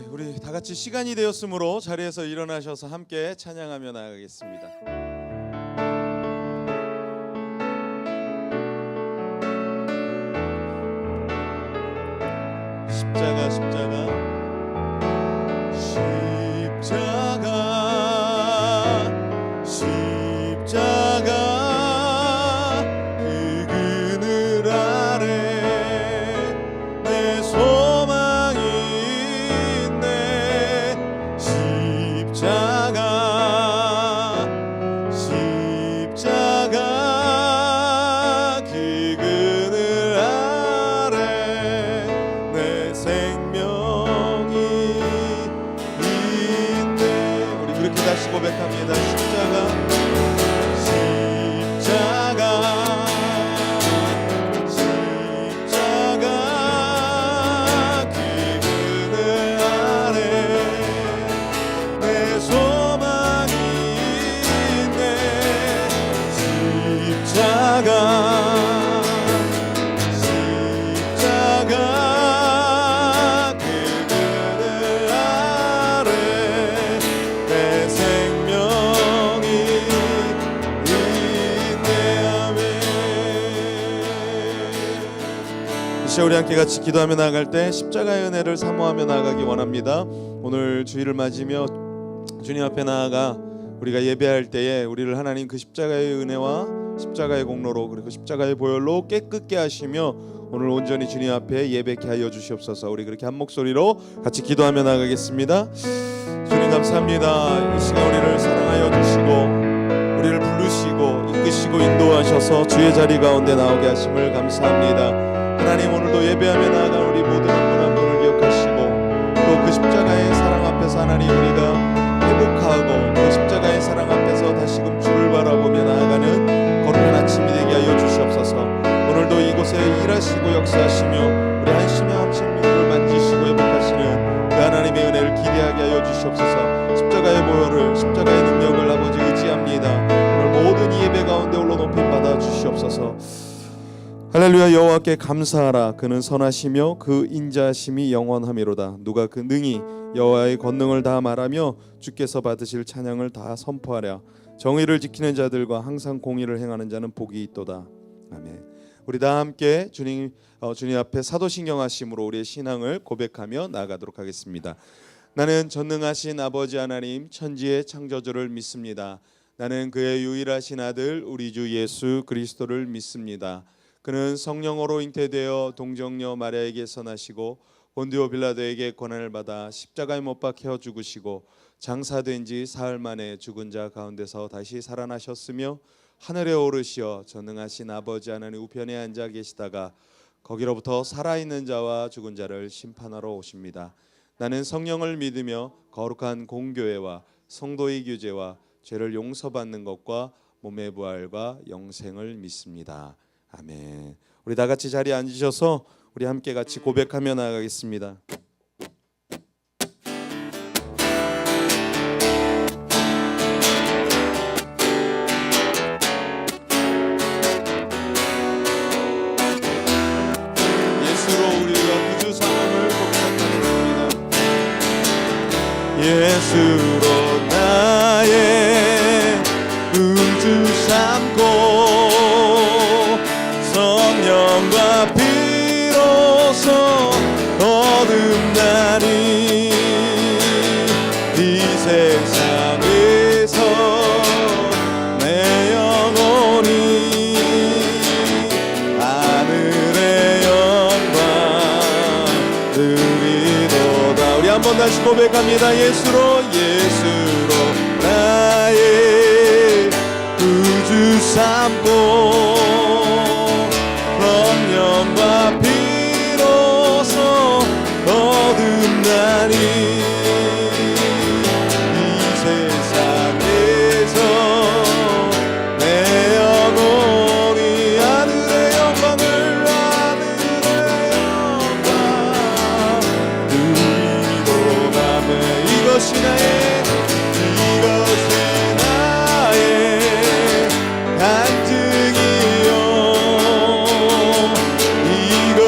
우리 다 같이 시간이 되었으므로 자리에서 일어나셔서 함께 찬양하며 나아가겠습니다. 십자가 십자가 십자가 십자가 그 그늘 아래 내 소망이 있네. 십자가 십자가 그 그늘 아래 내 생명이 있네. 우리 그렇게 다시 고백합니다. 십자가 우리 함께 같이 기도하며 나아갈 때 십자가의 은혜를 사모하며 나아가기 원합니다. 오늘 주일을 맞으며 주님 앞에 나아가 우리가 예배할 때에 우리를 하나님 그 십자가의 은혜와 십자가의 공로로 그리고 십자가의 보혈로 깨끗게 하시며 오늘 온전히 주님 앞에 예배케 하여 주시옵소서. 우리 그렇게 한 목소리로 같이 기도하며 나아가겠습니다. 주님 감사합니다. 이 시간 우리를 사랑하여 주시고 우리를 부르시고 이끄시고 인도하셔서 주의 자리 가운데 나오게 하심을 감사합니다. 하나님 오늘도 예배하며 나아간 우리 모든 한 분 한 분을 기억하시고 또 그 십자가의 사랑 앞에서 하나님 우리가 회복하고 그 십자가의 사랑 앞에서 다시금 주를 바라보며 나아가는 거룩한 아침이 되게 하여 주시옵소서. 오늘도 이곳에 일하시고 역사하시며 우리 한심의 함심민들을 만지시고 회복하시는 그 하나님의 은혜를 기대하게 하여 주시옵소서. 십자가의 보혈을 십자가의 능력을 아버지 의지합니다. 오늘 모든 이 예배 가운데 올라 높임 받아 주시옵소서. 할렐루야. 여호와께 감사하라. 그는 선하시며 그 인자하심이 영원하미로다. 누가 그 능히 여호와의 권능을 다 말하며 주께서 받으실 찬양을 다 선포하랴. 정의를 지키는 자들과 항상 공의를 행하는 자는 복이 있도다. 아멘. 우리 다 함께 주님 앞에 사도신경하심으로 우리의 신앙을 고백하며 나아가도록 하겠습니다. 나는 전능하신 아버지 하나님 천지의 창조주를 믿습니다. 나는 그의 유일하신 아들 우리 주 예수 그리스도를 믿습니다. 그는 성령으로 잉태되어 동정녀 마리아에게서 나시고 본디오 빌라도에게 고난을 받아 십자가에 못 박혀 죽으시고 장사된 지 사흘 만에 죽은 자 가운데서 다시 살아나셨으며 하늘에 오르시어 전능하신 아버지 하나님 우편에 앉아 계시다가 거기로부터 살아있는 자와 죽은 자를 심판하러 오십니다. 나는 성령을 믿으며 거룩한 공교회와 성도의 규제와 죄를 용서받는 것과 몸의 부활과 영생을 믿습니다. 아멘. 우리 다 같이 자리에 앉으셔서 우리 함께 같이 고백하며 나아가겠습니다. 예수로 우리가 구주 삼음을 고백하겠습니다. 예수로 나의 구주 삼고 성령과 피로써 거듭나니 이 세상에서 내 영혼이 하늘의 영광 누리도다. 우리 한번 다시 고백합니다. 예수로 나의 구주 삼고 성령과 피로써 거듭나니 이 세상에서 내 영혼이 하늘의 영광을 누리도다. 이것이 나의 간증이요 이것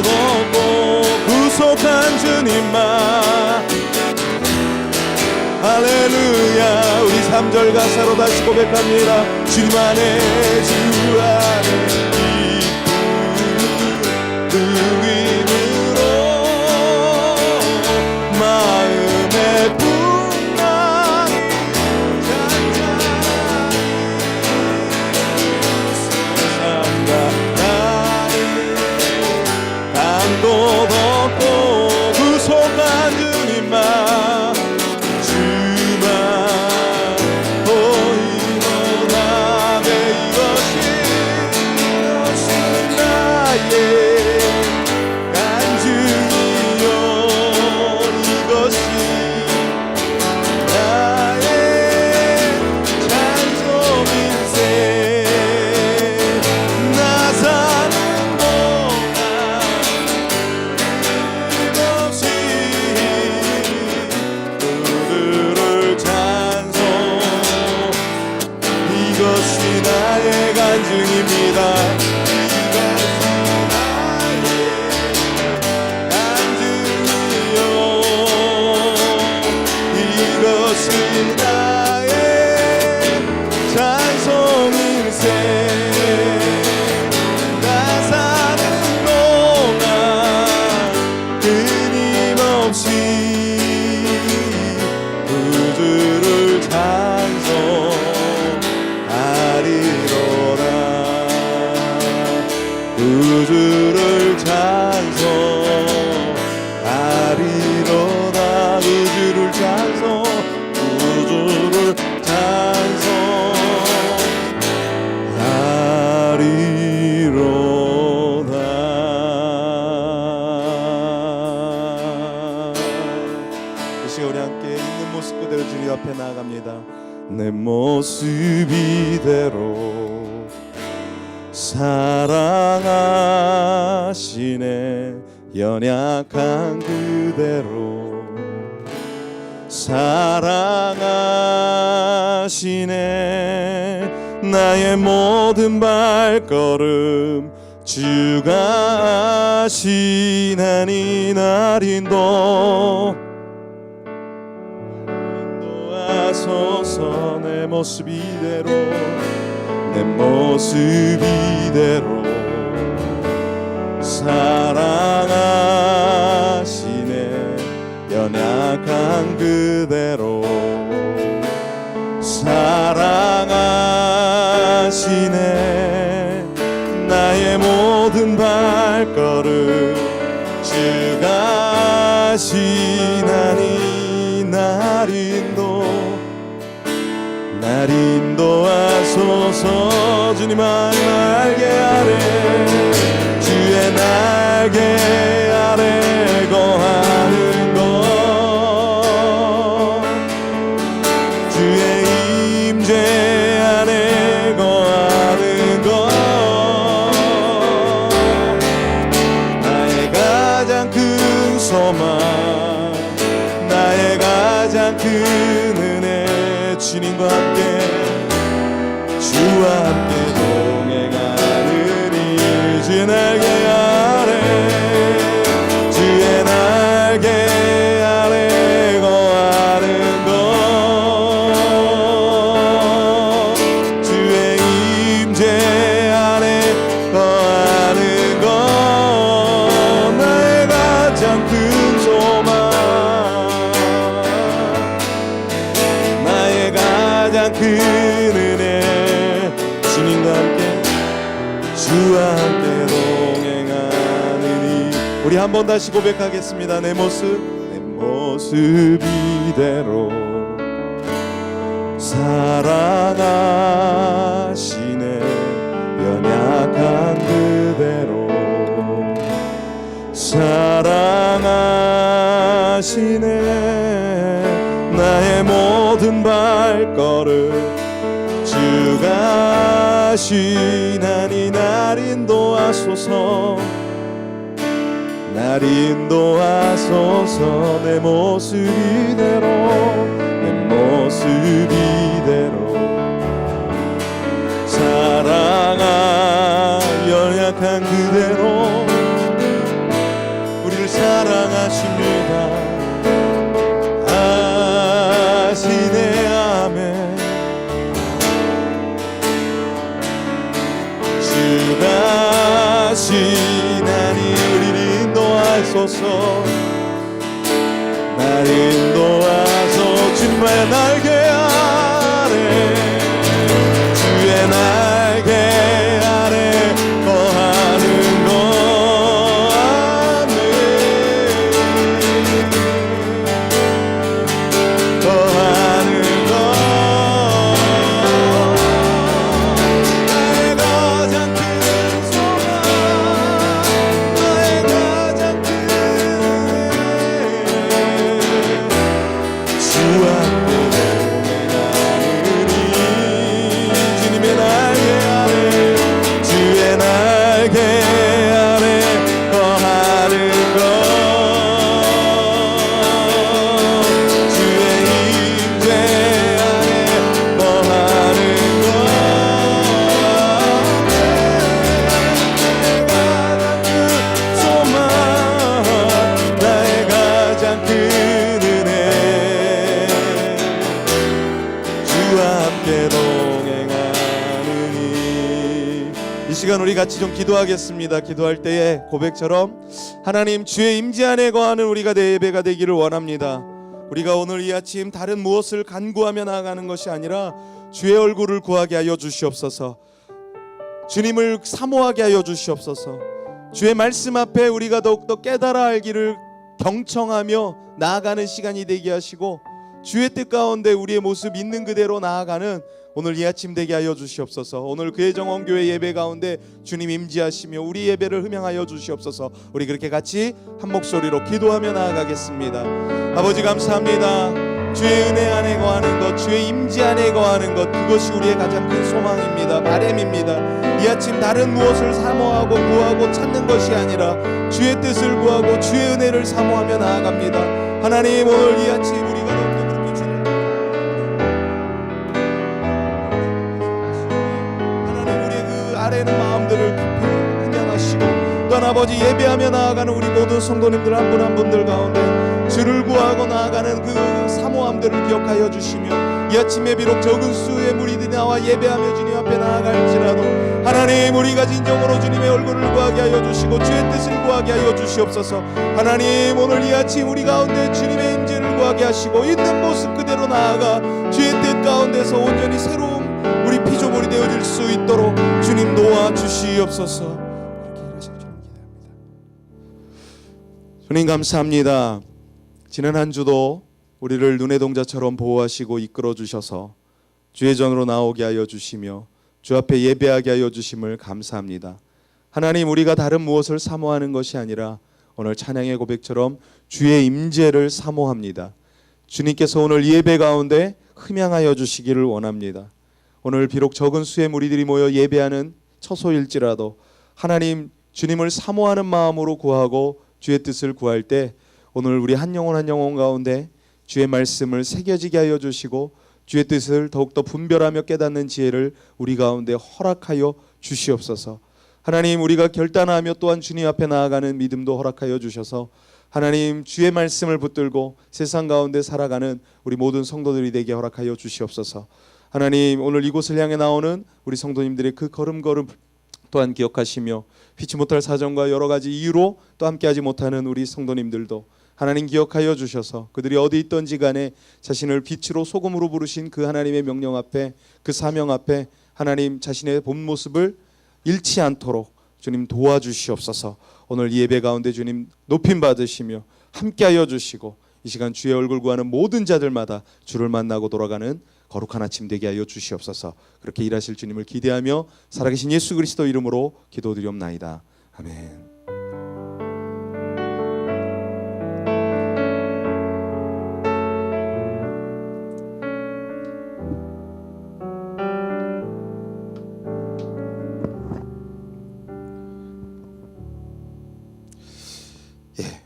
걷고 구속한 주님만. 할렐루야. 우리 3절 가사로 다시 고백합니다. 주님 안에 주 안에 기쁨으로 마음의 풍랑이 잔잔히 세상과 나를 강도 덮고 구속한 주님만 우주를 찬송하리로다. 우주를 찬송 우주를 찬송하리로다. 이 시간 우리 함께 있는 모습 그대로 주님 앞에 나아갑니다. 내 모습 이대로 사랑하시네. 연약한 그대로 사랑하시네. 나의 모든 발걸음 주가 아시나니 날 인도하소서. 내 모습 이대로 내 모습 이대로 사랑하시네. 연약한 그대로 사랑하시네. 나의 모든 발걸음 주가 아시나니 날 인도하소서. 주님 날개 아래 주의 날개 아래 거하는 것 주의 임재 안에 거하는 것 나의 가장 큰 소망 나의 가장 큰 은혜 주님과 함께 주와 함께 동행하느니 주의 날개 아래 주의 날개 아래 거하는 것 주의 임재 안에 거하는 것 나의 가장 큰 소망 나의 가장 큰 은혜 주님과 함께 주와 함께 동행하느니 우리 한 번 다시 고백하겠습니다. 내 모습 이대로 사랑하시네 연약한 그대로 사랑하시네 나의 모든 발걸음 주가 아시나니 날 인도하소서 날 인도하소서 내 모습 이대로 내 모습 이대로 사랑아 연약한 그대로 하소서. 날 인도하소. 주님의 날개 아래, 주의 날개 아래 거하는 것. 아멘. 거하는 것. 나의 가장 큰 소망, 나의 가장 큰 주 앞에 동행하느니. 주님의 날개 아래, 주의 날개 아래 거하는 것. 주의 임재 아래 거하는 것. 나의 가장 큰 은혜, 주와 함께 동행하느니. 이 시간 우리 같이 좀 기도하겠습니다. 기도할 때에 고백처럼 하나님, 주의 임재 안에 거하는 우리가 내 예배가 되기를 원합니다. 우리가 오늘 이 아침 다른 무엇을 간구하며 나아가는 것이 아니라 주의 얼굴을 구하게 하여 주시옵소서. 주님을 사모하게 하여 주시옵소서. 주의 말씀 앞에 우리가 더욱더 깨달아 알기를 경청하며 나아가는 시간이 되게 하시고, 주의 뜻 가운데 우리의 모습 있는 그대로 나아가는 오늘 이 아침 되게 하여 주시옵소서. 오늘 그의 정원교회 예배 가운데 주님 임재하시며 우리 예배를 흠양하여 주시옵소서. 우리 그렇게 같이 한 목소리로 기도하며 나아가겠습니다. 아버지 감사합니다. 주의 은혜 안에 거하는 것, 주의 임재 안에 거하는 것, 그것이 우리의 가장 큰 소망입니다. 바람입니다. 이 아침 다른 무엇을 사모하고 구하고 찾는 것이 아니라 주의 뜻을 구하고 주의 은혜를 사모하며 나아갑니다. 하나님, 오늘 이 아침 우리가 더욱더 그렇게 주님, 하나님, 우리의 그 아래는 마음들을 깊이 흠양하시고, 또한 아버지 예배하며 나아가는 우리 모든 성도님들 한 분 한 분들 가운데 주를 구하고 나아가는 그 사모함들을 기억하여 주시며, 이 아침에 비록 적은 수의 무리들이 나와 예배하며 주님 앞에 나아갈지라도 하나님, 우리가 진정으로 주님의 얼굴을 구하게 하여 주시고 주의 뜻을 구하게 하여 주시옵소서. 하나님, 오늘 이 아침 우리 가운데 주님의 임재를 구하게 하시고 있는 모습 그대로 나아가 주의 뜻 가운데서 온전히 새로운 우리 피조물이 되어질 수 있도록 주님 도와주시옵소서. 그렇게 일하실 줄 기대합니다. 주님 감사합니다. 지난 한 주도 우리를 눈의 동자처럼 보호하시고 이끌어 주셔서 주의 전으로 나오게 하여 주시며 주 앞에 예배하게 하여 주심을 감사합니다. 하나님, 우리가 다른 무엇을 사모하는 것이 아니라 오늘 찬양의 고백처럼 주의 임재를 사모합니다. 주님께서 오늘 예배 가운데 흠양하여 주시기를 원합니다. 오늘 비록 적은 수의 무리들이 모여 예배하는 처소일지라도 하나님, 주님을 사모하는 마음으로 구하고 주의 뜻을 구할 때 오늘 우리 한 영혼 한 영혼 가운데 주의 말씀을 새겨지게 하여 주시고 주의 뜻을 더욱더 분별하며 깨닫는 지혜를 우리 가운데 허락하여 주시옵소서. 하나님, 우리가 결단하며 또한 주님 앞에 나아가는 믿음도 허락하여 주셔서 하나님, 주의 말씀을 붙들고 세상 가운데 살아가는 우리 모든 성도들이 되게 허락하여 주시옵소서. 하나님, 오늘 이곳을 향해 나오는 우리 성도님들의 그 걸음걸음 또한 기억하시며 피치 못할 사정과 여러 가지 이유로 또 함께하지 못하는 우리 성도님들도 하나님 기억하여 주셔서 그들이 어디 있든지 간에 자신을 빛으로 소금으로 부르신 그 하나님의 명령 앞에, 그 사명 앞에 하나님 자신의 본 모습을 잃지 않도록 주님 도와주시옵소서. 오늘 이 예배 가운데 주님 높임 받으시며 함께하여 주시고 이 시간 주의 얼굴 구하는 모든 자들마다 주를 만나고 돌아가는 거룩한 아침 되게 하여 주시옵소서. 그렇게 일하실 주님을 기대하며 살아계신 예수 그리스도 이름으로 기도드리옵나이다. 아멘.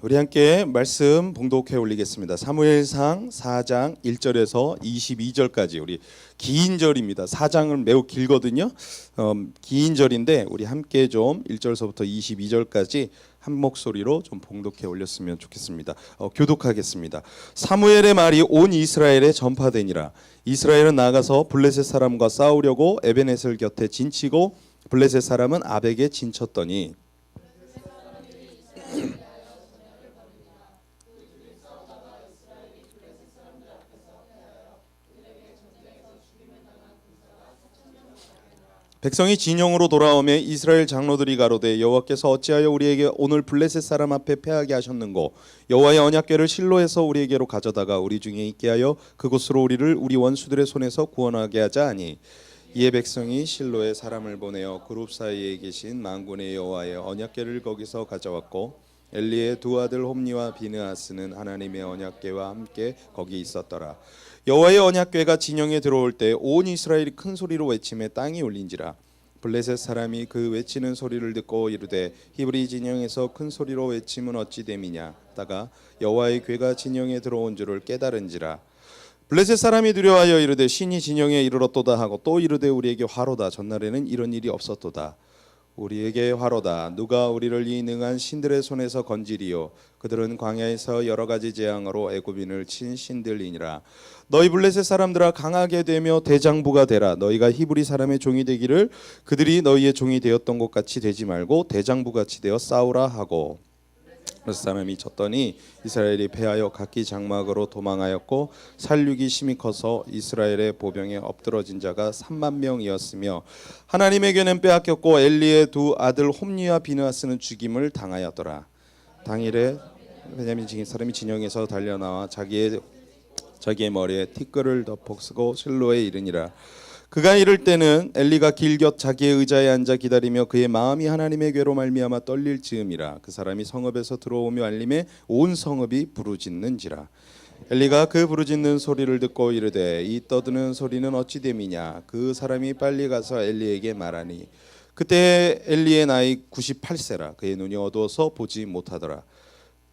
우리 함께 말씀 봉독해 올리겠습니다. 사무엘상 4장 1절에서 22절까지 우리 긴 절입니다. 4장은 매우 길거든요. 긴 절인데 우리 함께 좀 1절서부터 22절까지 한 목소리로 좀 봉독해 올렸으면 좋겠습니다. 교독하겠습니다. 사무엘의 말이 온 이스라엘에 전파되니라. 이스라엘은 나가서 블레셋 사람과 싸우려고 에벤에셀 곁에 진치고 블레셋 사람은 아벡에 진쳤더니 백성이 진영으로 돌아오매 이스라엘 장로들이 가로되 여호와께서 어찌하여 우리에게 오늘 블레셋 사람 앞에 패하게 하셨는고 여호와의 언약궤를 실로에서 우리에게로 가져다가 우리 중에 있게 하여 그곳으로 우리를 우리 원수들의 손에서 구원하게 하자 하니 이에 백성이 실로에 사람을 보내어 그룹 사이에 계신 만군의 여호와의 언약궤를 거기서 가져왔고 엘리의 두 아들 홈니와 비느하스는 하나님의 언약궤와 함께 거기 있었더라. 여호와의 언약궤가 진영에 들어올 때 온 이스라엘이 큰 소리로 외치며 땅이 울린지라. 블레셋 사람이 그 외치는 소리를 듣고 이르되 히브리 진영에서 큰 소리로 외침은 어찌 됨이냐 하다가 여호와의 궤가 진영에 들어온 줄을 깨달은지라. 블레셋 사람이 두려워하여 이르되 신이 진영에 이르렀도다 하고 또 이르되 우리에게 화로다. 전날에는 이런 일이 없었도다. 우리에게 화로다. 누가 우리를 이 능한 신들의 손에서 건지리요. 그들은 광야에서 여러 가지 재앙으로 애굽인을 친 신들이니라. 너희 블레셋 사람들아 강하게 되며 대장부가 되라. 너희가 히브리 사람의 종이 되기를 그들이 너희의 종이 되었던 것 같이 되지 말고 대장부 같이 되어 싸우라 하고. 그래서 사람이 쳤더니 이스라엘이 패하여 각기 장막으로 도망하였고 살육이 심히 커서 이스라엘의 보병에 엎드러진 자가 3만 명이었으며 하나님의 궤는 빼앗겼고 엘리의 두 아들 홈니와 비느하스는 죽임을 당하였더라. 당일에 베냐민 사람이 진영에서 달려나와 자기의 머리에 티끌을 덮어쓰고 실로에 이르니라. 그가 이를 때는 엘리가 길곁 자기의 의자에 앉아 기다리며 그의 마음이 하나님의 궤로 말미암아 떨릴 즈음이라. 그 사람이 성읍에서 들어오며 알림에 온 성읍이 부르짖는지라. 엘리가 그 부르짖는 소리를 듣고 이르되 이 떠드는 소리는 어찌 됨이냐. 그 사람이 빨리 가서 엘리에게 말하니 그때 엘리의 나이 98세라. 그의 눈이 어두워서 보지 못하더라.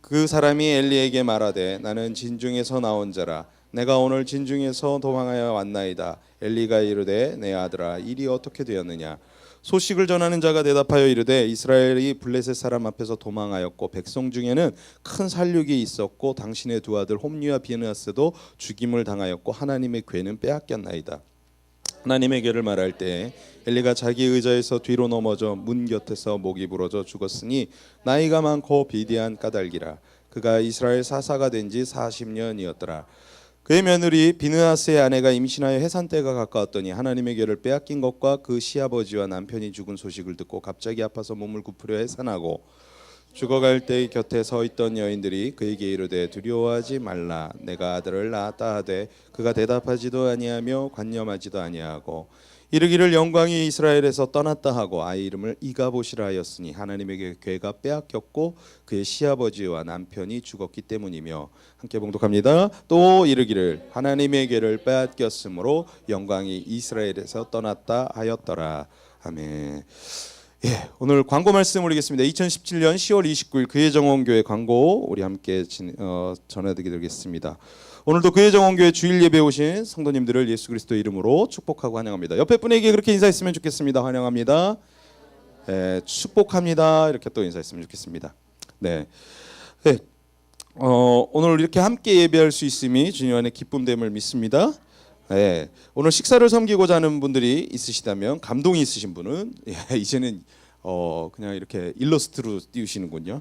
그 사람이 엘리에게 말하되 나는 진중에서 나온 자라. 내가 오늘 진중에서 도망하여 왔나이다. 엘리가 이르되 내 아들아 일이 어떻게 되었느냐. 소식을 전하는 자가 대답하여 이르되 이스라엘이 블레셋 사람 앞에서 도망하였고 백성 중에는 큰 살육이 있었고 당신의 두 아들 홈니와 비느하스도 죽임을 당하였고 하나님의 궤는 빼앗겼나이다. 하나님의 궤를 말할 때 엘리가 자기 의자에서 뒤로 넘어져 문 곁에서 목이 부러져 죽었으니 나이가 많고 비대한 까닭이라. 그가 이스라엘 사사가 된 지 40년이었더라. 그의 며느리 비느하스의 아내가 임신하여 해산 때가 가까웠더니 하나님의 궤를 빼앗긴 것과 그 시아버지와 남편이 죽은 소식을 듣고 갑자기 아파서 몸을 굽으려 해산하고 죽어갈 때 곁에 서 있던 여인들이 그에게 이르되 두려워하지 말라. 내가 아들을 낳았다 하되 그가 대답하지도 아니하며 관념하지도 아니하고 이르기를 영광이 이스라엘에서 떠났다 하고 아이 이름을 이가봇이라 하였으니 하나님의 궤가 빼앗겼고 그의 시아버지와 남편이 죽었기 때문이며. 함께 봉독합니다. 또 이르기를 하나님의 궤를 빼앗겼으므로 영광이 이스라엘에서 떠났다 하였더라. 아멘. 예, 오늘 광고 말씀 올리겠습니다. 2017년 10월 29일 그의 정원교회 광고 우리 함께 전해드리겠습니다. 오늘도 그의 정원교회 주일 예배 오신 성도님들을 예수 그리스도 이름으로 축복하고 환영합니다. 옆에 분에게 그렇게 인사했으면 좋겠습니다. 환영합니다. 축복합니다. 이렇게 또 인사했으면 좋겠습니다. 네. 네. 오늘 이렇게 함께 예배할 수 있음이 주님 안에 기쁨됨을 믿습니다. 네. 오늘 식사를 섬기고자 하는 분들이 있으시다면 감동이 있으신 분은 이제는 그냥 이렇게 일러스트로 띄우시는군요.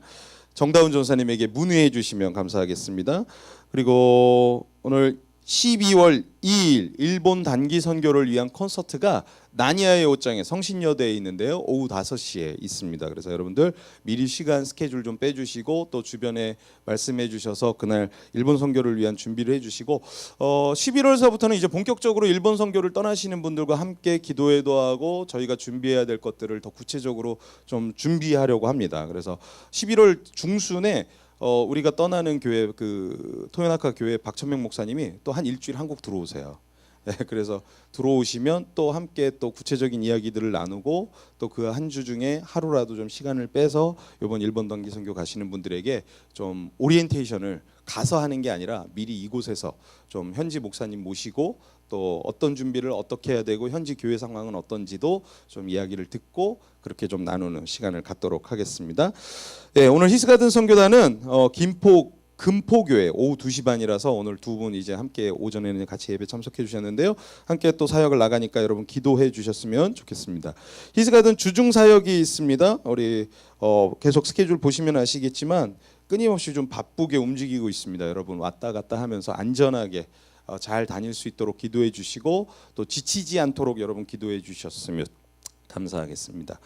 정다운 전사님에게 문의해 주시면 감사하겠습니다. 그리고 오늘 12월 2일 일본 단기 선교를 위한 콘서트가 나니아의 옷장에 성신여대에 있는데요. 오후 5시에 있습니다. 그래서 여러분들 미리 시간 스케줄 좀 빼주시고 또 주변에 말씀해 주셔서 그날 일본 선교를 위한 준비를 해주시고 11월서부터는 이제 본격적으로 일본 선교를 떠나시는 분들과 함께 기도회도 하고 저희가 준비해야 될 것들을 더 구체적으로 좀 준비하려고 합니다. 그래서 11월 중순에 우리가 떠나는 교회 그 토요나카 교회 박천명 목사님이 또 한 일주일 한국 들어오세요. 네, 그래서 들어오시면 또 함께 또 구체적인 이야기들을 나누고 또 그 한 주 중에 하루라도 좀 시간을 빼서 이번 일본 단기 선교 가시는 분들에게 좀 오리엔테이션을 가서 하는 게 아니라 미리 이곳에서 좀 현지 목사님 모시고 또 어떤 준비를 어떻게 해야 되고 현지 교회 상황은 어떤지도 좀 이야기를 듣고 그렇게 좀 나누는 시간을 갖도록 하겠습니다. 네, 오늘 히스가든 선교단은 김포 금포교회 오후 2시 반이라서 오늘 두 분 이제 함께 오전에는 같이 예배 참석해 주셨는데요. 함께 또 사역을 나가니까 여러분 기도해 주셨으면 좋겠습니다. 히스가든 주중 사역이 있습니다. 우리 계속 스케줄 보시면 아시겠지만 끊임없이 좀 바쁘게 움직이고 있습니다. 여러분 왔다 갔다 하면서 안전하게 잘 다닐 수 있도록 기도해 주시고 또 지치지 않도록 여러분 기도해 주셨으면 감사하겠습니다.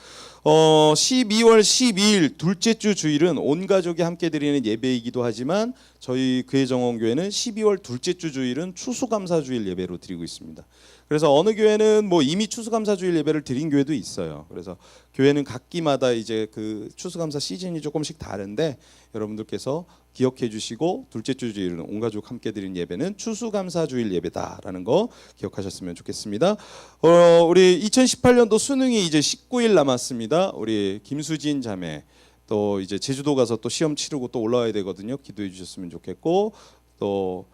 12월 12일 둘째 주 주일은 온 가족이 함께 드리는 예배이기도 하지만 저희 교회정원교회는 12월 둘째 주 주일은 추수감사주일 예배로 드리고 있습니다. 그래서 어느 교회는 뭐 이미 추수감사주일 예배를 드린 교회도 있어요. 그래서 교회는 각기마다 이제 그 추수감사 시즌이 조금씩 다른데 여러분들께서 기억해 주시고 둘째 주 주일은 온 가족 함께 드린 예배는 추수감사주일 예배다라는 거 기억하셨으면 좋겠습니다. 우리 2018년도 수능이 이제 19일 남았습니다. 우리 김수진 자매 또 이제 제주도 가서 또 시험 치르고 또 올라와야 되거든요. 기도해 주셨으면 좋겠고 또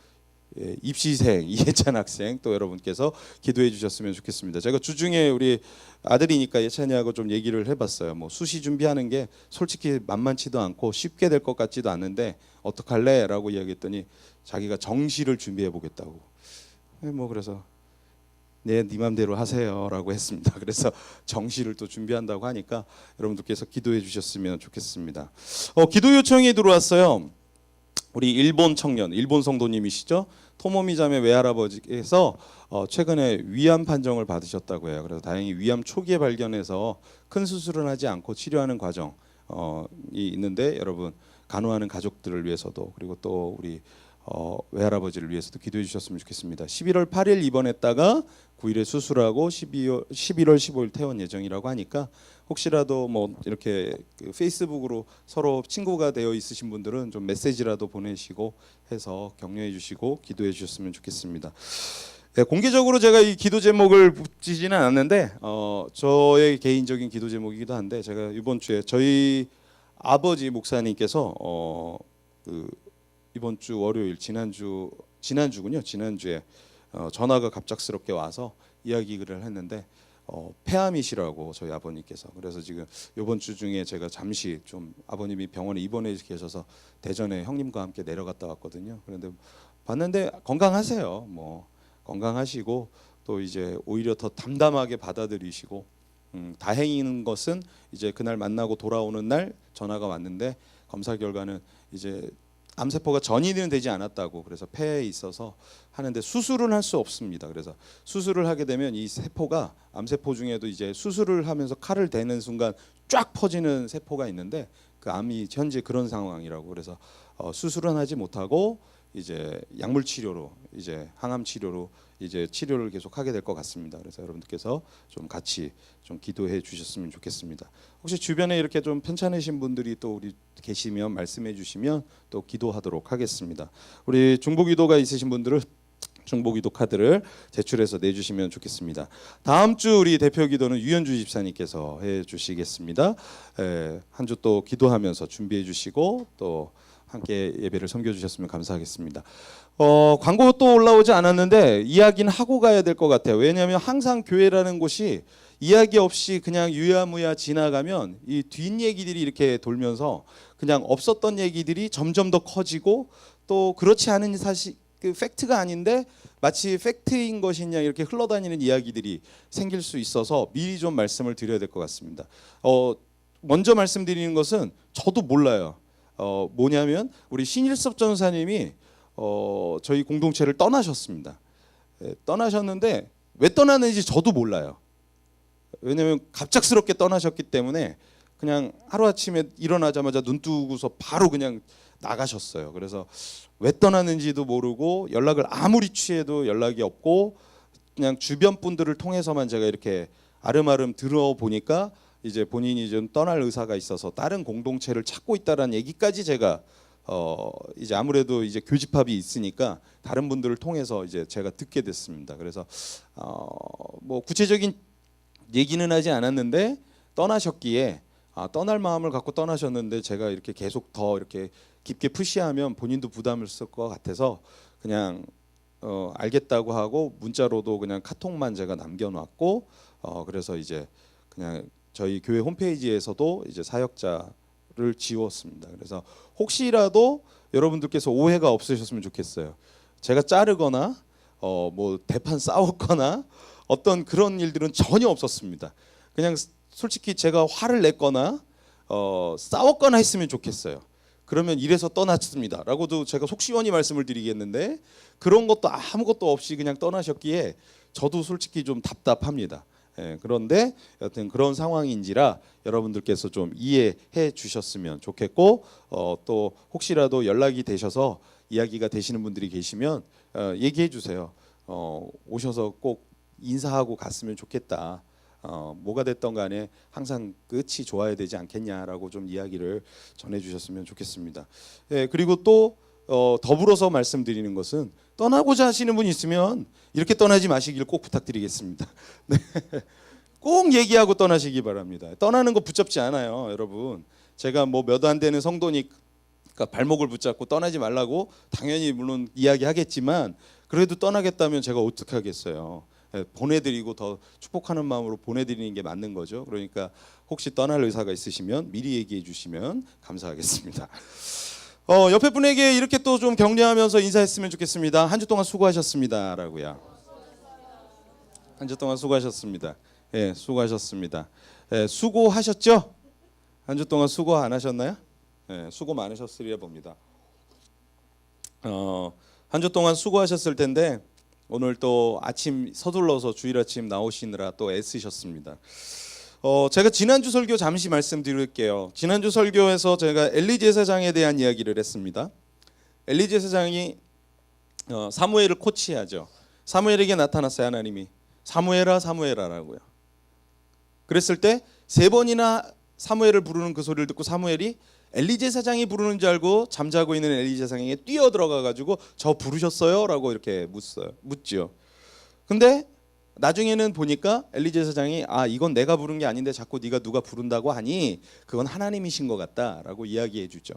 입시생 이해찬 학생 또 여러분께서 기도해 주셨으면 좋겠습니다. 제가 주중에 우리 아들이니까 예찬이하고 좀 얘기를 해봤어요. 뭐 수시 준비하는 게 솔직히 만만치도 않고 쉽게 될 것 같지도 않은데 어떡할래? 라고 이야기했더니 자기가 정시를 준비해 보겠다고. 뭐 그래서 네 맘대로 하세요라고 했습니다. 그래서 정시를 또 준비한다고 하니까 여러분들께서 기도해 주셨으면 좋겠습니다. 기도 요청이 들어왔어요. 우리 일본 청년, 일본 성도님이시죠? 토모미 자매 외할아버지께서 최근에 위암 판정을 받으셨다고 해요. 그래서 다행히 위암 초기에 발견해서 큰 수술은 하지 않고 치료하는 과정이 있는데 여러분 간호하는 가족들을 위해서도 그리고 또 우리 외할아버지를 위해서도 기도해 주셨으면 좋겠습니다. 11월 8일 입원했다가 9일에 수술하고 11월 15일 퇴원 예정이라고 하니까 혹시라도 뭐 이렇게 그 페이스북으로 서로 친구가 되어 있으신 분들은 좀 메시지라도 보내시고 해서 격려해 주시고 기도해 주셨으면 좋겠습니다. 네, 공개적으로 제가 이 기도 제목을 붙이지는 않았는데 저의 개인적인 기도 제목이기도 한데 제가 이번 주에 저희 아버지 목사님께서 이번 주 월요일 지난주군요. 지난주에 전화가 갑작스럽게 와서 이야기를 했는데 폐암이시라고 저희 아버님께서. 그래서 지금 이번 주 중에 제가 잠시 좀 아버님이 병원에 입원해 계셔서 대전에 형님과 함께 내려갔다 왔거든요. 그런데 봤는데 건강하세요. 뭐 건강하시고 또 이제 오히려 더 담담하게 받아들이시고 다행인 것은 이제 그날 만나고 돌아오는 날 전화가 왔는데 검사 결과는 이제 암세포가 전이는 되지 않았다고. 그래서 폐에 있어서 하는데 수술은 할 수 없습니다. 그래서 수술을 하게 되면 이 세포가 암세포 중에도 이제 수술을 하면서 칼을 대는 순간 쫙 퍼지는 세포가 있는데 그 암이 현재 그런 상황이라고. 그래서 수술은 하지 못하고 이제 약물 치료로 이제 항암 치료로 이제 치료를 계속 하게 될 것 같습니다. 그래서 여러분들께서 좀 같이 좀 기도해 주셨으면 좋겠습니다. 혹시 주변에 이렇게 좀 편찮으신 분들이 또 우리 계시면 말씀해 주시면 또 기도하도록 하겠습니다. 우리 중보기도가 있으신 분들은 중보기도 카드를 제출해서 내주시면 좋겠습니다. 다음 주 우리 대표 기도는 유현주 집사님께서 해주시겠습니다. 한 주 또 기도하면서 준비해 주시고 또 함께 예배를 섬겨주셨으면 감사하겠습니다. 광고 또 올라오지 않았는데 이야기는 하고 가야 될 것 같아요. 왜냐하면 항상 교회라는 곳이 이야기 없이 그냥 유야무야 지나가면 이 뒷얘기들이 이렇게 돌면서 그냥 없었던 얘기들이 점점 더 커지고 또 그렇지 않은 사실 그 팩트가 아닌데 마치 팩트인 것이냐 이렇게 흘러다니는 이야기들이 생길 수 있어서 미리 좀 말씀을 드려야 될 것 같습니다. 먼저 말씀드리는 것은 저도 몰라요. 뭐냐면 우리 신일섭 전사님이 저희 공동체를 떠나셨습니다. 떠나셨는데 왜 떠나는지 저도 몰라요. 왜냐하면 갑작스럽게 떠나셨기 때문에 그냥 하루아침에 일어나자마자 눈 뜨고서 바로 그냥 나가셨어요. 그래서 왜 떠나는지도 모르고 연락을 아무리 취해도 연락이 없고 그냥 주변 분들을 통해서만 제가 이렇게 아름아름 들어보니까 이제 본인이 좀 떠날 의사가 있어서 다른 공동체를 찾고 있다라는 얘기까지 제가 이제 아무래도 이제 교집합이 있으니까 다른 분들을 통해서 이제 제가 듣게 됐습니다. 그래서 뭐 구체적인 얘기는 하지 않았는데 떠나셨기에 떠날 마음을 갖고 떠나셨는데 제가 이렇게 계속 더 이렇게 깊게 푸시하면 본인도 부담을 쓸 것 같아서 그냥 알겠다고 하고 문자로도 그냥 카톡만 제가 남겨놨고 그래서 이제 그냥 저희 교회 홈페이지에서도 이제 사역자를 지웠습니다. 그래서 혹시라도 여러분들께서 오해가 없으셨으면 좋겠어요. 제가 자르거나 뭐 대판 싸웠거나 어떤 그런 일들은 전혀 없었습니다. 그냥 솔직히 제가 화를 냈거나 싸웠거나 했으면 좋겠어요. 그러면 이래서 떠났습니다 라고도 제가 속 시원히 말씀을 드리겠는데 그런 것도 아무것도 없이 그냥 떠나셨기에 저도 솔직히 좀 답답합니다. 그런데 여튼 그런 상황인지라 여러분들께서 좀 이해해 주셨으면 좋겠고, 또 혹시라도 연락이 되셔서 이야기가 되시는 분들이 계시면 얘기해 주세요. 오셔서 꼭 인사하고 갔으면 좋겠다. 뭐가 됐던 간에 항상 끝이 좋아야 되지 않겠냐라고 좀 이야기를 전해 주셨으면 좋겠습니다. 그리고 또 더불어서 말씀드리는 것은, 떠나고자 하시는 분이 있으면 이렇게 떠나지 마시길 꼭 부탁드리겠습니다. 네. 꼭 얘기하고 떠나시기 바랍니다. 떠나는 거 붙잡지 않아요, 여러분. 제가 뭐 몇 안 되는 성도니까 발목을 붙잡고 떠나지 말라고 당연히 물론 이야기하겠지만, 그래도 떠나겠다면 제가 어떻게 하겠어요. 보내드리고 더 축복하는 마음으로 보내드리는 게 맞는 거죠. 그러니까 혹시 떠날 의사가 있으시면 미리 얘기해 주시면 감사하겠습니다. 옆에 분에게 이렇게 또 좀 격려하면서 인사했으면 좋겠습니다. 한 주 동안 수고하셨습니다 라고요. 한 주 동안 수고하셨습니다. 수고하셨습니다. 수고하셨죠? 한 주 동안 수고 안 하셨나요? 수고 많으셨으리라 봅니다. 한 주 동안 수고하셨을 텐데 오늘 또 아침 서둘러서 주일 아침 나오시느라 또 애쓰셨습니다. 제가 지난주 설교 잠시 말씀드릴게요. 지난주 설교에서 제가 엘리 제사장에 대한 이야기를 했습니다. 엘리 제사장이 사무엘을 코치하죠. 사무엘에게 나타났어요, 하나님이. 사무엘아 사무엘아라고요. 그랬을 때 3번이나 사무엘을 부르는 그 소리를 듣고 사무엘이 엘리 제사장이 부르는 줄 알고 잠자고 있는 엘리 제사장에게 뛰어 들어가 가지고 저 부르셨어요? 라고 이렇게 묻죠. 근데 나중에는 보니까 엘리 제사장이 이건 내가 부른 게 아닌데 자꾸 네가 누가 부른다고 하니 그건 하나님이신 것 같다라고 이야기해 주죠.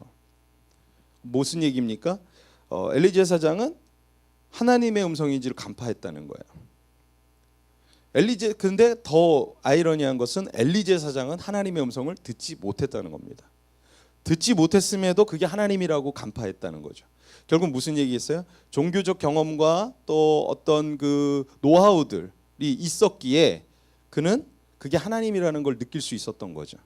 무슨 얘기입니까? 엘리 제사장은 하나님의 음성인지를 간파했다는 거예요. 근데 더 아이러니한 것은 엘리 제사장은 하나님의 음성을 듣지 못했다는 겁니다. 듣지 못했음에도 그게 하나님이라고 간파했다는 거죠. 결국 무슨 얘기겠어요? 종교적 경험과 또 어떤 그 노하우들이 있었기에 그는 그게 하나님이라는 걸 느낄 수 있었던 거죠.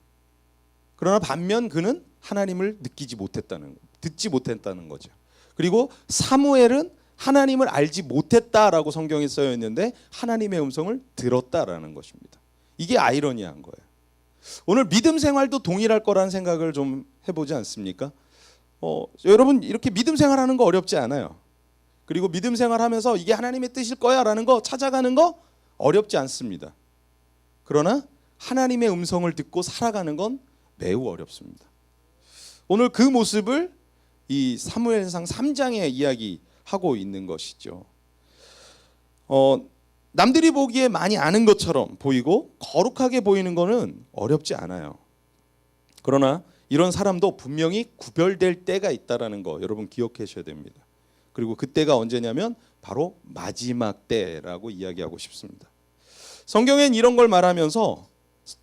그러나 반면 그는 하나님을 듣지 못했다는 거죠. 그리고 사무엘은 하나님을 알지 못했다라고 성경에 쓰여 있는데 하나님의 음성을 들었다라는 것입니다. 이게 아이러니한 거예요. 오늘 믿음 생활도 동일할 거라는 생각을 좀 해보지 않습니까? 여러분 이렇게 믿음 생활하는 거 어렵지 않아요. 그리고 믿음 생활하면서 이게 하나님의 뜻일 거야라는 거 찾아가는 거 어렵지 않습니다. 그러나 하나님의 음성을 듣고 살아가는 건 매우 어렵습니다. 오늘 그 모습을 이 사무엘상 3장에 이야기하고 있는 것이죠. 남들이 보기에 많이 아는 것처럼 보이고 거룩하게 보이는 것은 어렵지 않아요. 그러나 이런 사람도 분명히 구별될 때가 있다는 거 여러분 기억하셔야 됩니다. 그리고 그때가 언제냐면 바로 마지막 때라고 이야기하고 싶습니다. 성경엔 이런 걸 말하면서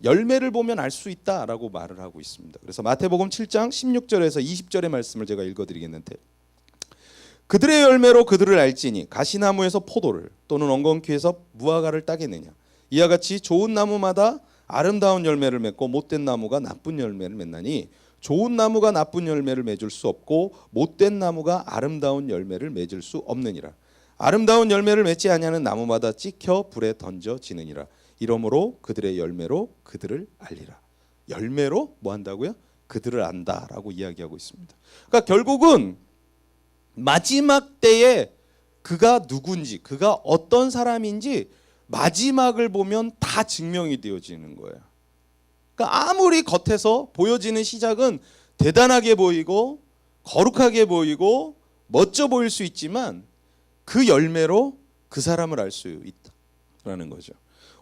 열매를 보면 알 수 있다라고 말을 하고 있습니다. 그래서 마태복음 7장 16절에서 20절의 말씀을 제가 읽어드리겠는데, 그들의 열매로 그들을 알지니 가시나무에서 포도를 또는 엉겅퀴에서 무화과를 따겠느냐. 이와 같이 좋은 나무마다 아름다운 열매를 맺고 못된 나무가 나쁜 열매를 맺나니 좋은 나무가 나쁜 열매를 맺을 수 없고 못된 나무가 아름다운 열매를 맺을 수 없느니라. 아름다운 열매를 맺지 아니하는 나무마다 찍혀 불에 던져지느니라. 이러므로 그들의 열매로 그들을 알리라. 열매로 뭐 한다고요? 그들을 안다라고 이야기하고 있습니다. 그러니까 결국은 마지막 때에 그가 누군지, 그가 어떤 사람인지 마지막을 보면 다 증명이 되어지는 거예요. 그러니까 아무리 겉에서 보여지는 시작은 대단하게 보이고 거룩하게 보이고 멋져 보일 수 있지만 그 열매로 그 사람을 알 수 있다라는 거죠.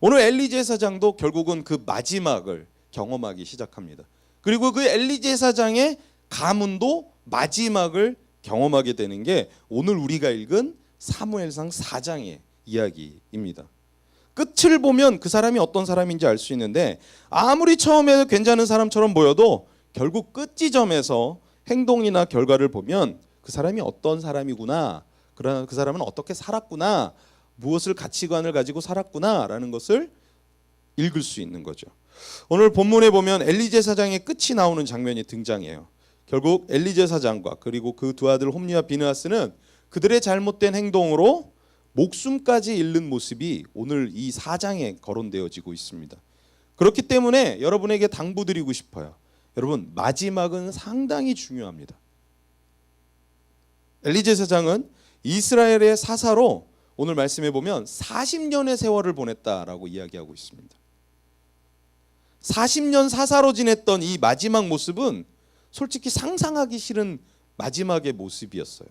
오늘 엘리 제사장도 결국은 그 마지막을 경험하기 시작합니다. 그리고 그 엘리 제사장의 가문도 마지막을 경험하게 되는 게 오늘 우리가 읽은 사무엘상 4장의 이야기입니다. 끝을 보면 그 사람이 어떤 사람인지 알 수 있는데 아무리 처음에 괜찮은 사람처럼 보여도 결국 끝 지점에서 행동이나 결과를 보면 그 사람이 어떤 사람이구나, 그 사람은 어떻게 살았구나, 무엇을 가치관을 가지고 살았구나라는 것을 읽을 수 있는 거죠. 오늘 본문에 보면 엘리 제사장의 끝이 나오는 장면이 등장해요. 결국 엘리 제사장과 그리고 그 두 아들 홈리와 비느하스는 그들의 잘못된 행동으로 목숨까지 잃는 모습이 오늘 이 4장에 거론되어지고 있습니다. 그렇기 때문에 여러분에게 당부드리고 싶어요. 여러분, 마지막은 상당히 중요합니다. 엘리 제사장은 이스라엘의 사사로 오늘 말씀해 보면 40년의 세월을 보냈다라고 이야기하고 있습니다. 40년 사사로 지냈던 이 마지막 모습은 솔직히 상상하기 싫은 마지막의 모습이었어요.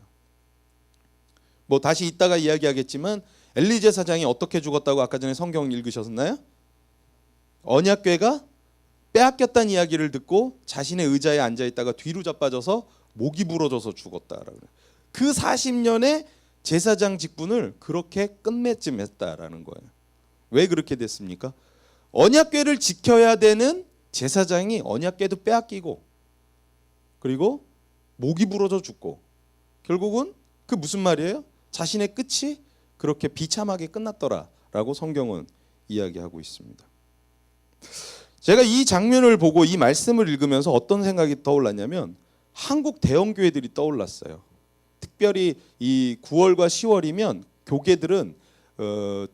뭐 다시 이따가 이야기하겠지만 엘리 제사장이 어떻게 죽었다고 아까 전에 성경 읽으셨나요? 언약궤가 빼앗겼다는 이야기를 듣고 자신의 의자에 앉아 있다가 뒤로 자빠져서 목이 부러져서 죽었다라고 그래요. 그 40년의 제사장 직분을 그렇게 끝맺음 했다라는 거예요. 왜 그렇게 됐습니까? 언약궤를 지켜야 되는 제사장이 언약궤도 빼앗기고 그리고 목이 부러져 죽고 결국은 그 무슨 말이에요? 자신의 끝이 그렇게 비참하게 끝났더라라고 성경은 이야기하고 있습니다. 제가 이 장면을 보고 이 말씀을 읽으면서 어떤 생각이 떠올랐냐면 한국 대형교회들이 떠올랐어요. 특별히 이 9월과 10월이면 교계들은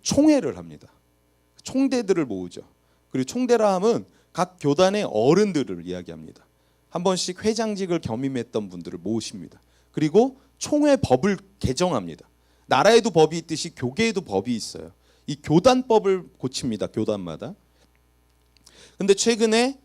총회를 합니다. 총대들을 모으죠. 그리고 총대라 함은 각 교단의 어른들을 이야기합니다. 한 번씩 회장직을 겸임했던 분들을 모으십니다. 그리고 총회 법을 개정합니다. 나라에도 법이 있듯이 교계에도 법이 있어요. 이 교단법을 고칩니다. 교단마다. 근데 최근에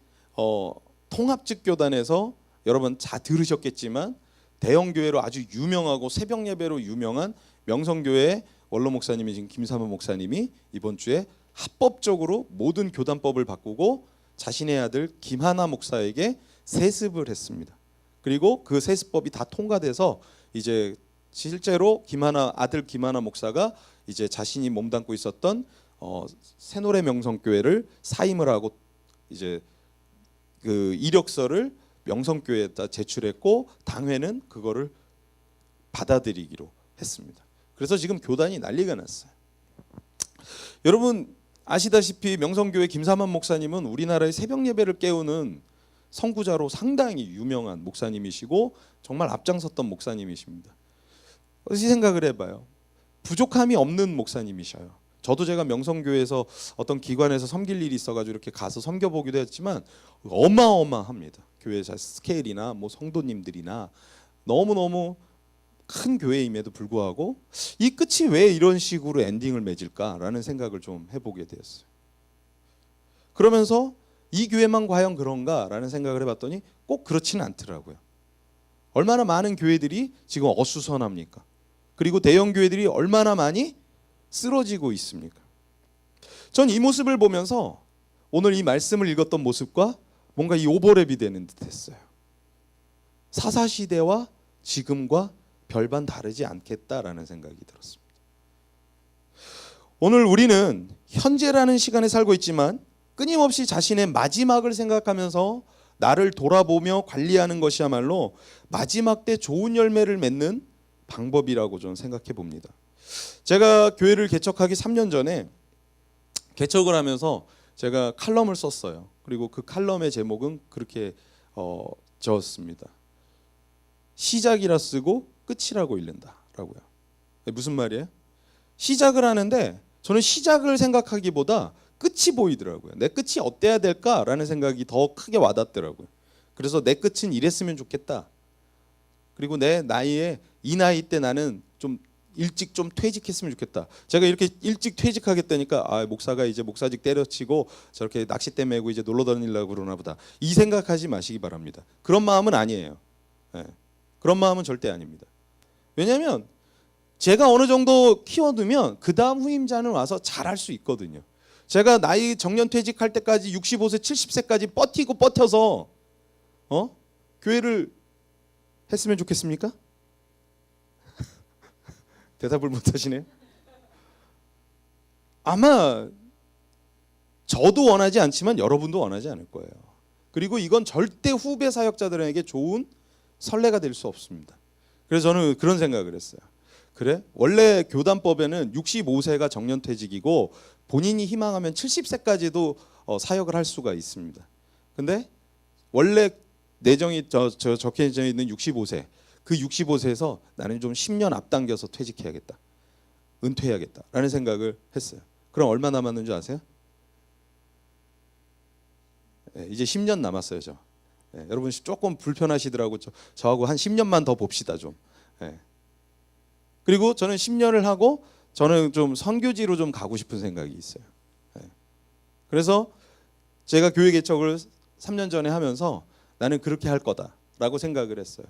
통합직 교단에서 여러분 다 들으셨겠지만 대형교회로 아주 유명하고 새벽 예배로 유명한 명성교회 원로 목사님이신 김삼호 목사님이 이번 주에 합법적으로 모든 교단법을 바꾸고 자신의 아들 김하나 목사에게 세습을 했습니다. 그리고 그 세습법이 다 통과돼서 이제 실제로 아들 김하나 목사가 이제 자신이 몸담고 있었던 새노래 명성교회를 사임을 하고 이제 그 이력서를 명성교회에다 제출했고 당회는 그거를 받아들이기로 했습니다. 그래서 지금 교단이 난리가 났어요. 여러분 아시다시피 명성교회 김삼환 목사님은 우리나라의 새벽 예배를 깨우는 선구자로 상당히 유명한 목사님이시고 정말 앞장섰던 목사님이십니다. 다시 생각을 해봐요. 부족함이 없는 목사님이셔요. 저도 제가 명성교회에서 어떤 기관에서 섬길 일이 있어가지고 이렇게 가서 섬겨보기도 했지만 어마어마합니다. 교회 스케일이나 뭐 성도님들이나 너무너무 큰 교회임에도 불구하고 이 끝이 왜 이런 식으로 엔딩을 맺을까라는 생각을 좀 해보게 되었어요. 그러면서 이 교회만 과연 그런가라는 생각을 해봤더니 꼭 그렇지는 않더라고요. 얼마나 많은 교회들이 지금 어수선합니까? 그리고 대형 교회들이 얼마나 많이 쓰러지고 있습니까? 전 이 모습을 보면서 오늘 이 말씀을 읽었던 모습과 뭔가 이 오버랩이 되는 듯했어요. 사사시대와 지금과 별반 다르지 않겠다라는 생각이 들었습니다. 오늘 우리는 현재라는 시간에 살고 있지만 끊임없이 자신의 마지막을 생각하면서 나를 돌아보며 관리하는 것이야말로 마지막 때 좋은 열매를 맺는 방법이라고 저는 생각해 봅니다. 제가 교회를 개척하기 3년 전에 개척을 하면서 제가 칼럼을 썼어요. 그리고 그 칼럼의 제목은 그렇게 적었습니다. 시작이라 쓰고 끝이라고 읽는다라고요. 무슨 말이에요? 시작을 하는데 저는 시작을 생각하기보다 끝이 보이더라고요. 내 끝이 어때야 될까라는 생각이 더 크게 와닿더라고요. 그래서 내 끝은 이랬으면 좋겠다. 그리고 내 나이에 이 나이 때 나는 좀 일찍 좀 퇴직했으면 좋겠다. 제가 이렇게 일찍 퇴직하겠다니까 목사가 이제 목사직 때려치고 저렇게 낚싯대 메고 이제 놀러 다니려고 그러나 보다. 이 생각하지 마시기 바랍니다. 그런 마음은 아니에요. 네. 그런 마음은 절대 아닙니다. 왜냐하면 제가 어느 정도 키워두면 그 다음 후임자는 와서 잘할 수 있거든요. 제가 나이 정년퇴직할 때까지 65세 70세까지 버텨서 교회를 했으면 좋겠습니까? 대답을 못하시네요. 아마 저도 원하지 않지만 여러분도 원하지 않을 거예요. 그리고 이건 절대 후배 사역자들에게 좋은 선례가 될 수 없습니다. 그래서 저는 그런 생각을 했어요. 그래? 원래 교단법에는 65세가 정년퇴직이고 본인이 희망하면 70세까지도 사역을 할 수가 있습니다. 근데 원래 내정이 적혀져 있는 65세, 그 65세에서 나는 좀 10년 앞당겨서 퇴직해야겠다. 은퇴해야겠다라는 생각을 했어요. 그럼 얼마 남았는 줄 아세요? 이제 10년 남았어요. 여러분 조금 불편하시더라고. 저하고 한 10년만 더 봅시다 좀. 그리고 저는 10년을 하고 저는 좀 선교지로 좀 가고 싶은 생각이 있어요. 그래서 제가 교회 개척을 3년 전에 하면서 나는 그렇게 할 거다라고 생각을 했어요.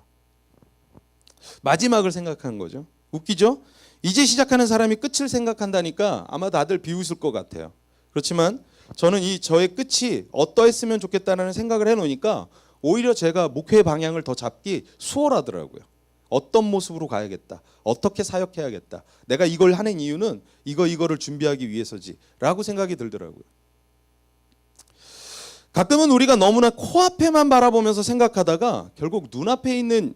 마지막을 생각한 거죠. 웃기죠? 이제 시작하는 사람이 끝을 생각한다니까 아마 다들 비웃을 것 같아요. 그렇지만 저는 저의 끝이 어떠했으면 좋겠다는 생각을 해놓으니까 오히려 제가 목회의 방향을 더 잡기 수월하더라고요. 어떤 모습으로 가야겠다. 어떻게 사역해야겠다. 내가 이걸 하는 이유는 이거를 준비하기 위해서지 라고 생각이 들더라고요. 가끔은 우리가 너무나 코앞에만 바라보면서 생각하다가 결국 눈앞에 있는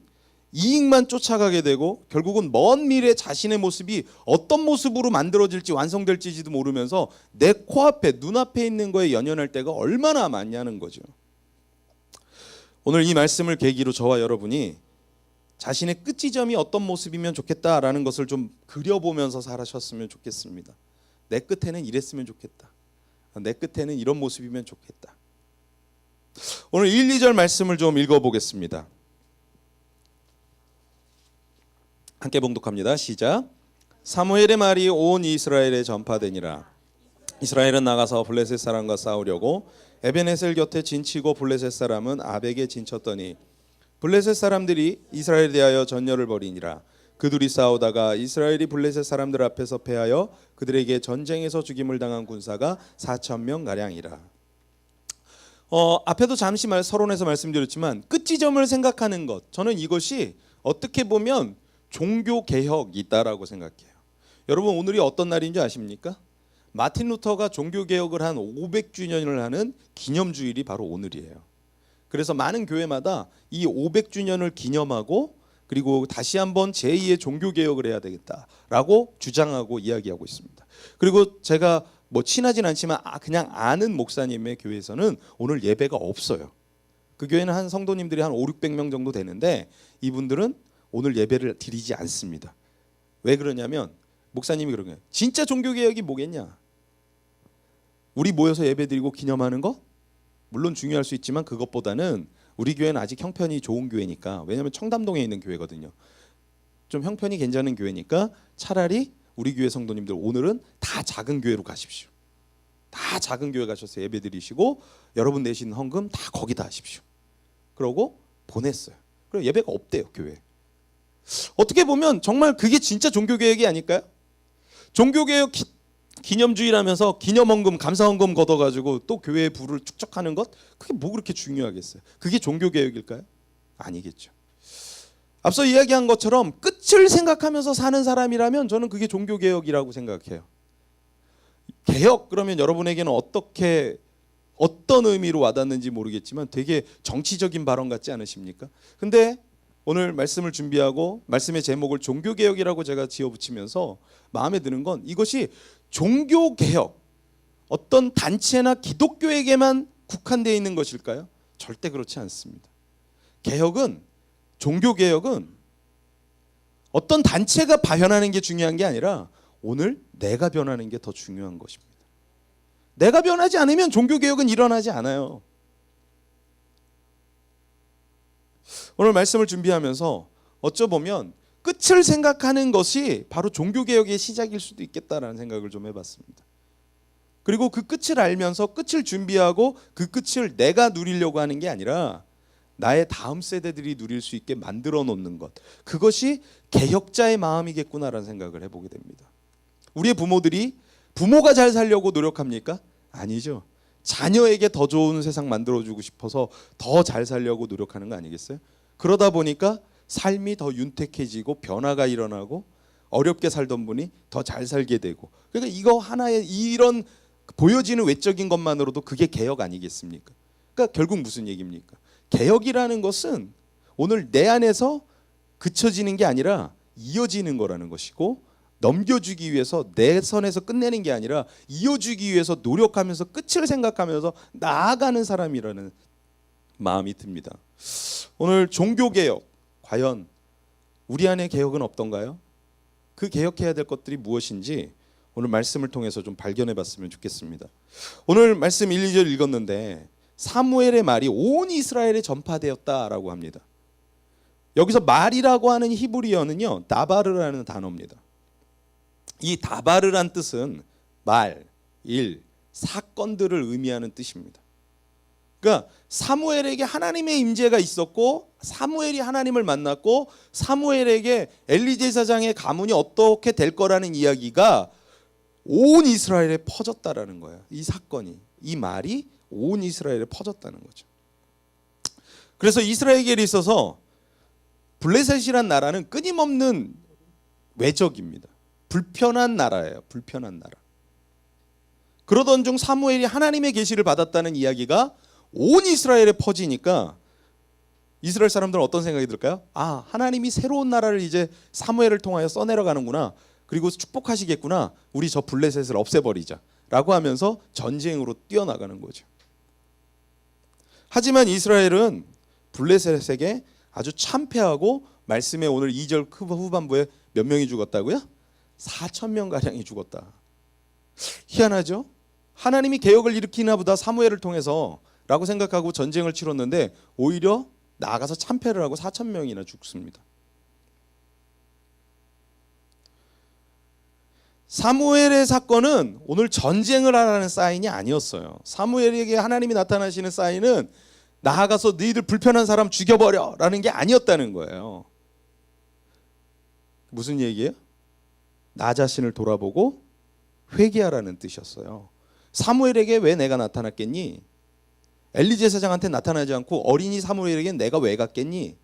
이익만 쫓아가게 되고 결국은 먼 미래 자신의 모습이 어떤 모습으로 만들어질지 완성될지도 모르면서 내 코앞에 눈앞에 있는 거에 연연할 때가 얼마나 많냐는 거죠. 오늘 이 말씀을 계기로 저와 여러분이 자신의 끝 지점이 어떤 모습이면 좋겠다라는 것을 좀 그려보면서 살아셨으면 좋겠습니다. 내 끝에는 이랬으면 좋겠다. 내 끝에는 이런 모습이면 좋겠다. 오늘 1, 2절 말씀을 좀 읽어보겠습니다. 함께 봉독합니다. 시작. 사무엘의 말이 온 이스라엘에 전파되니라. 이스라엘은 나가서 블레셋 사람과 싸우려고 에벤에셀 곁에 진치고 블레셋 사람은 아벡에 진쳤더니 블레셋 사람들이 이스라엘에 대하여 전열을 벌이니라. 그들이 싸우다가 이스라엘이 블레셋 사람들 앞에서 패하여 그들에게 전쟁에서 죽임을 당한 군사가 4,000명 가량이라. 앞에도 잠시 서론에서 말씀드렸지만 끝 지점을 생각하는 것, 저는 이것이 어떻게 보면 종교 개혁이 있다라고 생각해요. 여러분 오늘이 어떤 날인지 아십니까? 마틴 루터가 종교 개혁을 한 500주년을 하는 기념주일이 바로 오늘이에요. 그래서 많은 교회마다 이 500주년을 기념하고 그리고 다시 한번 제2의 종교 개혁을 해야 되겠다라고 주장하고 이야기하고 있습니다. 그리고 제가 친하진 않지만 그냥 아는 목사님의 교회에서는 오늘 예배가 없어요. 그 교회는 한 성도님들이 한 500~600명 정도 되는데 이분들은 오늘 예배를 드리지 않습니다. 왜 그러냐면 목사님이 그런 거예요. 진짜 종교개혁이 뭐겠냐? 우리 모여서 예배드리고 기념하는 거? 물론 중요할 수 있지만 그것보다는 우리 교회는 아직 형편이 좋은 교회니까, 왜냐하면 청담동에 있는 교회거든요. 좀 형편이 괜찮은 교회니까 차라리 우리 교회 성도님들 오늘은 다 작은 교회로 가십시오. 다 작은 교회 가셔서 예배드리시고 여러분 내시는 헌금 다 거기다 하십시오. 그러고 보냈어요. 그리고 예배가 없대요, 교회에. 어떻게 보면 정말 그게 진짜 종교개혁이 아닐까요? 종교개혁 기념주의라면서 기념헌금, 감사헌금 걷어가지고 또 교회의 부를 축적하는 것, 그게 뭐 그렇게 중요하겠어요? 그게 종교개혁일까요? 아니겠죠. 앞서 이야기한 것처럼 끝을 생각하면서 사는 사람이라면 저는 그게 종교개혁이라고 생각해요. 개혁 그러면 여러분에게는 어떤 의미로 와닿는지 모르겠지만 되게 정치적인 발언 같지 않으십니까? 근데 오늘 말씀을 준비하고 말씀의 제목을 종교개혁이라고 제가 지어붙이면서 마음에 드는 건 이것이 종교개혁, 어떤 단체나 기독교에게만 국한되어 있는 것일까요? 절대 그렇지 않습니다. 종교개혁은 어떤 단체가 변하는 게 중요한 게 아니라 오늘 내가 변하는 게 더 중요한 것입니다. 내가 변하지 않으면 종교개혁은 일어나지 않아요. 오늘 말씀을 준비하면서 어쩌보면 끝을 생각하는 것이 바로 종교개혁의 시작일 수도 있겠다라는 생각을 좀 해봤습니다. 그리고 그 끝을 알면서 끝을 준비하고 그 끝을 내가 누리려고 하는 게 아니라 나의 다음 세대들이 누릴 수 있게 만들어 놓는 것, 그것이 개혁자의 마음이겠구나라는 생각을 해보게 됩니다. 우리의 부모가 잘 살려고 노력합니까? 아니죠. 자녀에게 더 좋은 세상 만들어주고 싶어서 더 잘 살려고 노력하는 거 아니겠어요? 그러다 보니까 삶이 더 윤택해지고 변화가 일어나고 어렵게 살던 분이 더 잘 살게 되고, 그러니까 이거 하나의 이런 보여지는 외적인 것만으로도 그게 개혁 아니겠습니까? 그러니까 결국 무슨 얘기입니까? 개혁이라는 것은 오늘 내 안에서 그쳐지는 게 아니라 이어지는 거라는 것이고, 넘겨주기 위해서 내 선에서 끝내는 게 아니라 이어주기 위해서 노력하면서 끝을 생각하면서 나아가는 사람이라는 마음이 듭니다. 오늘 종교개혁, 과연 우리 안에 개혁은 없던가요? 그 개혁해야 될 것들이 무엇인지 오늘 말씀을 통해서 좀 발견해 봤으면 좋겠습니다. 오늘 말씀 1, 2절 읽었는데 사무엘의 말이 온 이스라엘에 전파되었다라고 합니다. 여기서 말이라고 하는 히브리어는요, 다바르라는 단어입니다. 이 다바르란 뜻은 말, 일, 사건들을 의미하는 뜻입니다. 그러니까 사무엘에게 하나님의 임재가 있었고 사무엘이 하나님을 만났고 사무엘에게 엘리 제사장의 가문이 어떻게 될 거라는 이야기가 온 이스라엘에 퍼졌다라는 거예요. 이 사건이, 이 말이 온 이스라엘에 퍼졌다는 거죠. 그래서 이스라엘에게 있어서 블레셋이란 나라는 끊임없는 외적입니다. 불편한 나라예요. 불편한 나라. 그러던 중 사무엘이 하나님의 계시를 받았다는 이야기가 온 이스라엘에 퍼지니까 이스라엘 사람들은 어떤 생각이 들까요? 아, 하나님이 새로운 나라를 이제 사무엘을 통하여 써내려가는구나. 그리고 축복하시겠구나. 우리 저 블레셋을 없애버리자 라고 하면서 전쟁으로 뛰어나가는 거죠. 하지만 이스라엘은 블레셋에게 아주 참패하고 말씀에 오늘 2절 후반부에 몇 명이 죽었다고요? 4,000명가량이 죽었다. 희한하죠? 하나님이 개혁을 일으키나 보다 사무엘을 통해서 라고 생각하고 전쟁을 치렀는데 오히려 나아가서 참패를 하고 4,000명이나 죽습니다. 사무엘의 사건은 오늘 전쟁을 하라는 사인이 아니었어요. 사무엘에게 하나님이 나타나시는 사인은 나아가서 너희들 불편한 사람 죽여버려 라는 게 아니었다는 거예요. 무슨 얘기예요? 나 자신을 돌아보고 회개하라는 뜻이었어요. 사무엘에게 왜 내가 나타났겠니? 엘리 제사장한테 나타나지 않고 어린이 사무엘에게 내가 왜 갔겠니?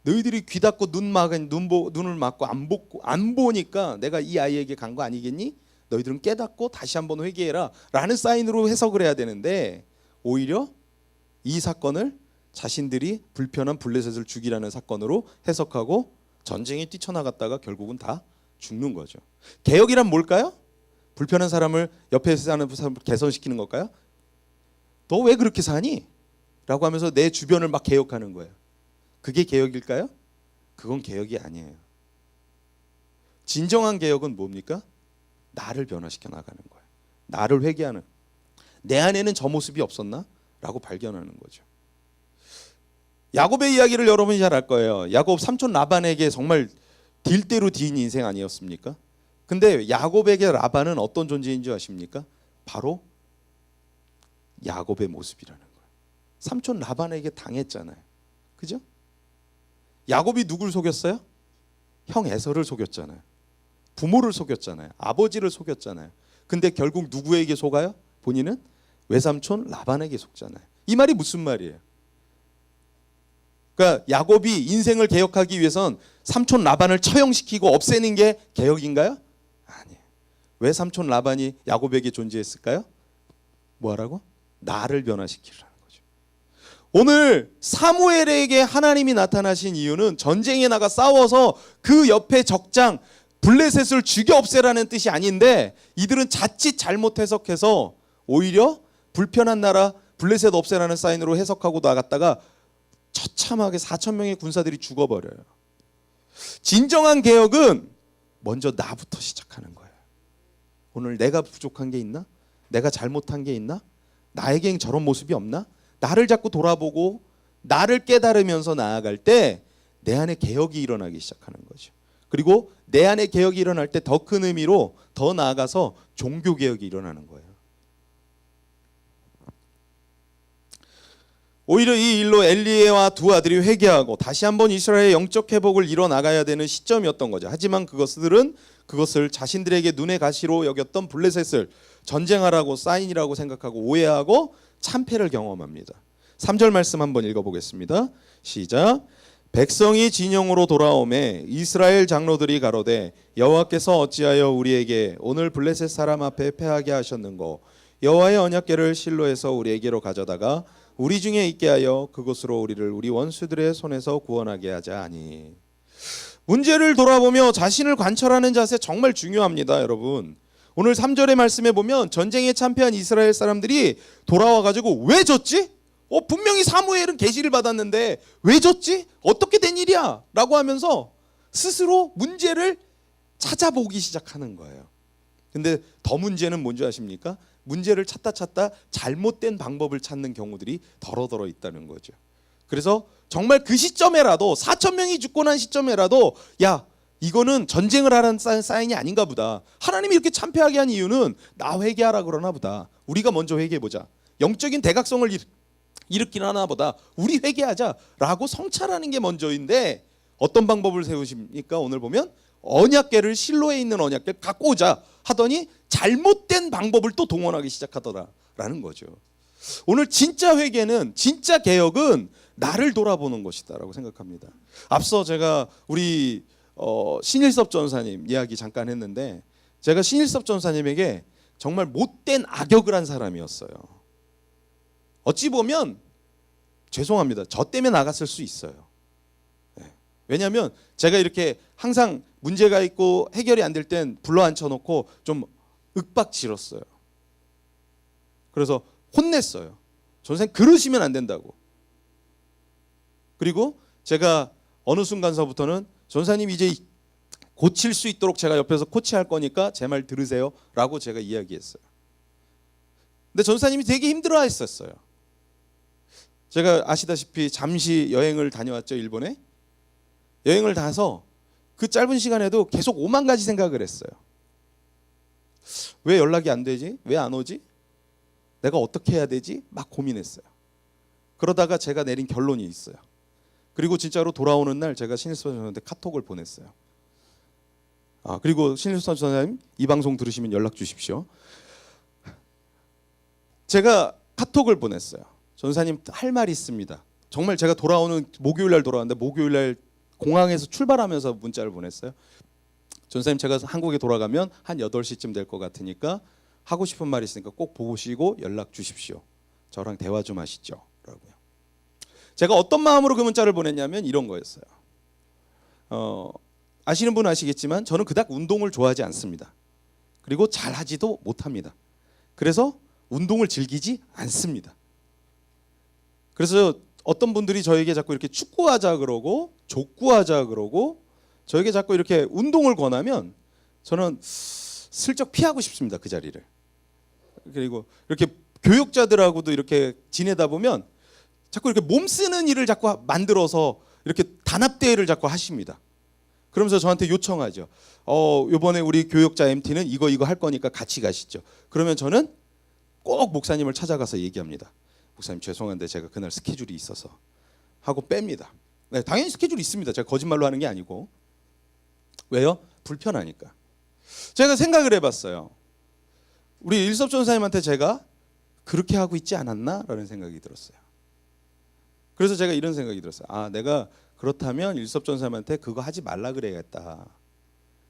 너희들이 귀 닫고 눈을 막고 안 보니까 내가 이 아이에게 간 거 아니겠니? 너희들은 깨닫고 다시 한번 회개해라 라는 사인으로 해석을 해야 되는데 오히려 이 사건을 자신들이 불편한 블레셋을 죽이라는 사건으로 해석하고 전쟁에 뛰쳐나갔다가 결국은 다 죽는 거죠. 개혁이란 뭘까요? 불편한 사람을 옆에 사는 사람을 개선시키는 걸까요? 너 왜 그렇게 사니? 라고 하면서 내 주변을 막 개혁하는 거예요. 그게 개혁일까요? 그건 개혁이 아니에요. 진정한 개혁은 뭡니까? 나를 변화시켜 나가는 거예요. 나를 회개하는. 내 안에는 저 모습이 없었나? 라고 발견하는 거죠. 야곱의 이야기를 여러분이 잘 알 거예요. 야곱 삼촌 라반에게 정말 딜대로 뒤인 인생 아니었습니까? 근데 야곱에게 라반은 어떤 존재인 줄 아십니까? 바로 야곱의 모습이라는 거예요. 삼촌 라반에게 당했잖아요. 그죠? 야곱이 누굴 속였어요? 형 에서를 속였잖아요. 부모를 속였잖아요. 아버지를 속였잖아요. 근데 결국 누구에게 속아요? 본인은 외삼촌 라반에게 속잖아요. 이 말이 무슨 말이에요? 그러니까 야곱이 인생을 개혁하기 위해선 삼촌 라반을 처형시키고 없애는 게 개혁인가요? 아니에요. 왜 삼촌 라반이 야곱에게 존재했을까요? 뭐하라고? 나를 변화시키라는 거죠. 오늘 사무엘에게 하나님이 나타나신 이유는 전쟁에 나가 싸워서 그 옆에 적장 블레셋을 죽여 없애라는 뜻이 아닌데 이들은 자칫 잘못 해석해서 오히려 불편한 나라 블레셋 없애라는 사인으로 해석하고 나갔다가 처참하게 4,000명의 군사들이 죽어버려요. 진정한 개혁은 먼저 나부터 시작하는 거예요. 오늘 내가 부족한 게 있나? 내가 잘못한 게 있나? 나에겐 저런 모습이 없나? 나를 자꾸 돌아보고 나를 깨달으면서 나아갈 때 내 안에 개혁이 일어나기 시작하는 거죠. 그리고 내 안에 개혁이 일어날 때 더 큰 의미로 더 나아가서 종교개혁이 일어나는 거예요. 오히려 이 일로 엘리야와 두 아들이 회개하고 다시 한번 이스라엘의 영적 회복을 이뤄나가야 되는 시점이었던 거죠. 하지만 그것들은 그것을 자신들에게 눈의 가시로 여겼던 블레셋을 전쟁하라고 사인이라고 생각하고 오해하고 참패를 경험합니다. 3절 말씀 한번 읽어보겠습니다. 시작. 백성이 진영으로 돌아오매 이스라엘 장로들이 가로되 여호와께서 어찌하여 우리에게 오늘 블레셋 사람 앞에 패하게 하셨는고 여호와의 언약궤를 실로에서 우리에게로 가져다가 우리 중에 있게 하여 그곳으로 우리를 우리 원수들의 손에서 구원하게 하자 하니. 문제를 돌아보며 자신을 관찰하는 자세 정말 중요합니다, 여러분. 오늘 3절의 말씀에 보면 전쟁에 참패한 이스라엘 사람들이 돌아와가지고 왜 졌지? 분명히 사무엘은 계시를 받았는데 왜 졌지? 어떻게 된 일이야? 라고 하면서 스스로 문제를 찾아보기 시작하는 거예요. 근데 더 문제는 뭔지 아십니까? 문제를 찾다 잘못된 방법을 찾는 경우들이 더러더러 있다는 거죠. 그래서 정말 그 시점에라도 4천 명이 죽고 난 시점에라도 야, 이거는 전쟁을 하라는 사인이 아닌가 보다. 하나님이 이렇게 참패하게 한 이유는 나 회개하라 그러나 보다. 우리가 먼저 회개해보자. 영적인 대각성을 일으키나 보다. 우리 회개하자라고 성찰하는 게 먼저인데 어떤 방법을 세우십니까? 오늘 보면 언약궤를 실로에 있는 언약궤를 갖고 오자 하더니 잘못된 방법을 또 동원하기 시작하더라라는 거죠. 오늘 진짜 회개는, 진짜 개혁은 나를 돌아보는 것이다라고 생각합니다. 앞서 제가 우리 신일섭 전사님 이야기 잠깐 했는데, 제가 신일섭 전사님에게 정말 못된 악역을 한 사람이었어요. 어찌 보면 죄송합니다. 저 때문에 나갔을 수 있어요. 왜냐하면 제가 이렇게 항상 문제가 있고 해결이 안 될 땐 불러 앉혀놓고 좀 윽박질렀어요. 그래서 혼냈어요. 전생 그러시면 안 된다고. 그리고 제가 어느 순간서부터는 전사님 이제 고칠 수 있도록 제가 옆에서 코치할 거니까 제 말 들으세요 라고 제가 이야기했어요. 근데 전사님이 되게 힘들어했었어요. 제가 아시다시피 잠시 여행을 다녀왔죠. 일본에. 여행을 가서 그 짧은 시간에도 계속 5만 가지 생각을 했어요. 왜 연락이 안 되지? 왜 안 오지? 내가 어떻게 해야 되지? 막 고민했어요. 그러다가 제가 내린 결론이 있어요. 그리고 진짜로 돌아오는 날 제가 신일섭 전사님한테 카톡을 보냈어요. 그리고 신일섭 전사님 이 방송 들으시면 연락 주십시오. 제가 카톡을 보냈어요. 전사님 할 말이 있습니다. 정말 제가 돌아오는 목요일 날 돌아왔는데 목요일 날 공항에서 출발하면서 문자를 보냈어요. 전사님 제가 한국에 돌아가면 한 8시쯤 될 것 같으니까 하고 싶은 말이 있으니까 꼭 보시고 연락 주십시오. 저랑 대화 좀 하시죠. 라고요. 제가 어떤 마음으로 그 문자를 보냈냐면 이런 거였어요. 아시는 분은 아시겠지만 저는 그닥 운동을 좋아하지 않습니다. 그리고 잘하지도 못합니다. 그래서 운동을 즐기지 않습니다. 그래서 어떤 분들이 저에게 자꾸 이렇게 축구하자 그러고 족구하자 그러고 저에게 자꾸 이렇게 운동을 권하면 저는 슬쩍 피하고 싶습니다. 그 자리를. 그리고 이렇게 교육자들하고도 이렇게 지내다 보면 자꾸 이렇게 몸 쓰는 일을 자꾸 만들어서 이렇게 단합대회를 자꾸 하십니다. 그러면서 저한테 요청하죠. 이번에 우리 교육자 MT는 이거 할 거니까 같이 가시죠. 그러면 저는 꼭 목사님을 찾아가서 얘기합니다. 목사님 죄송한데 제가 그날 스케줄이 있어서 하고 뺍니다. 네, 당연히 스케줄이 있습니다. 제가 거짓말로 하는 게 아니고. 왜요? 불편하니까. 제가 생각을 해봤어요. 우리 일섭 전사님한테 제가 그렇게 하고 있지 않았나? 라는 생각이 들었어요. 그래서 제가 이런 생각이 들었어요. 내가 그렇다면 일섭 전사님한테 그거 하지 말라 그래야겠다.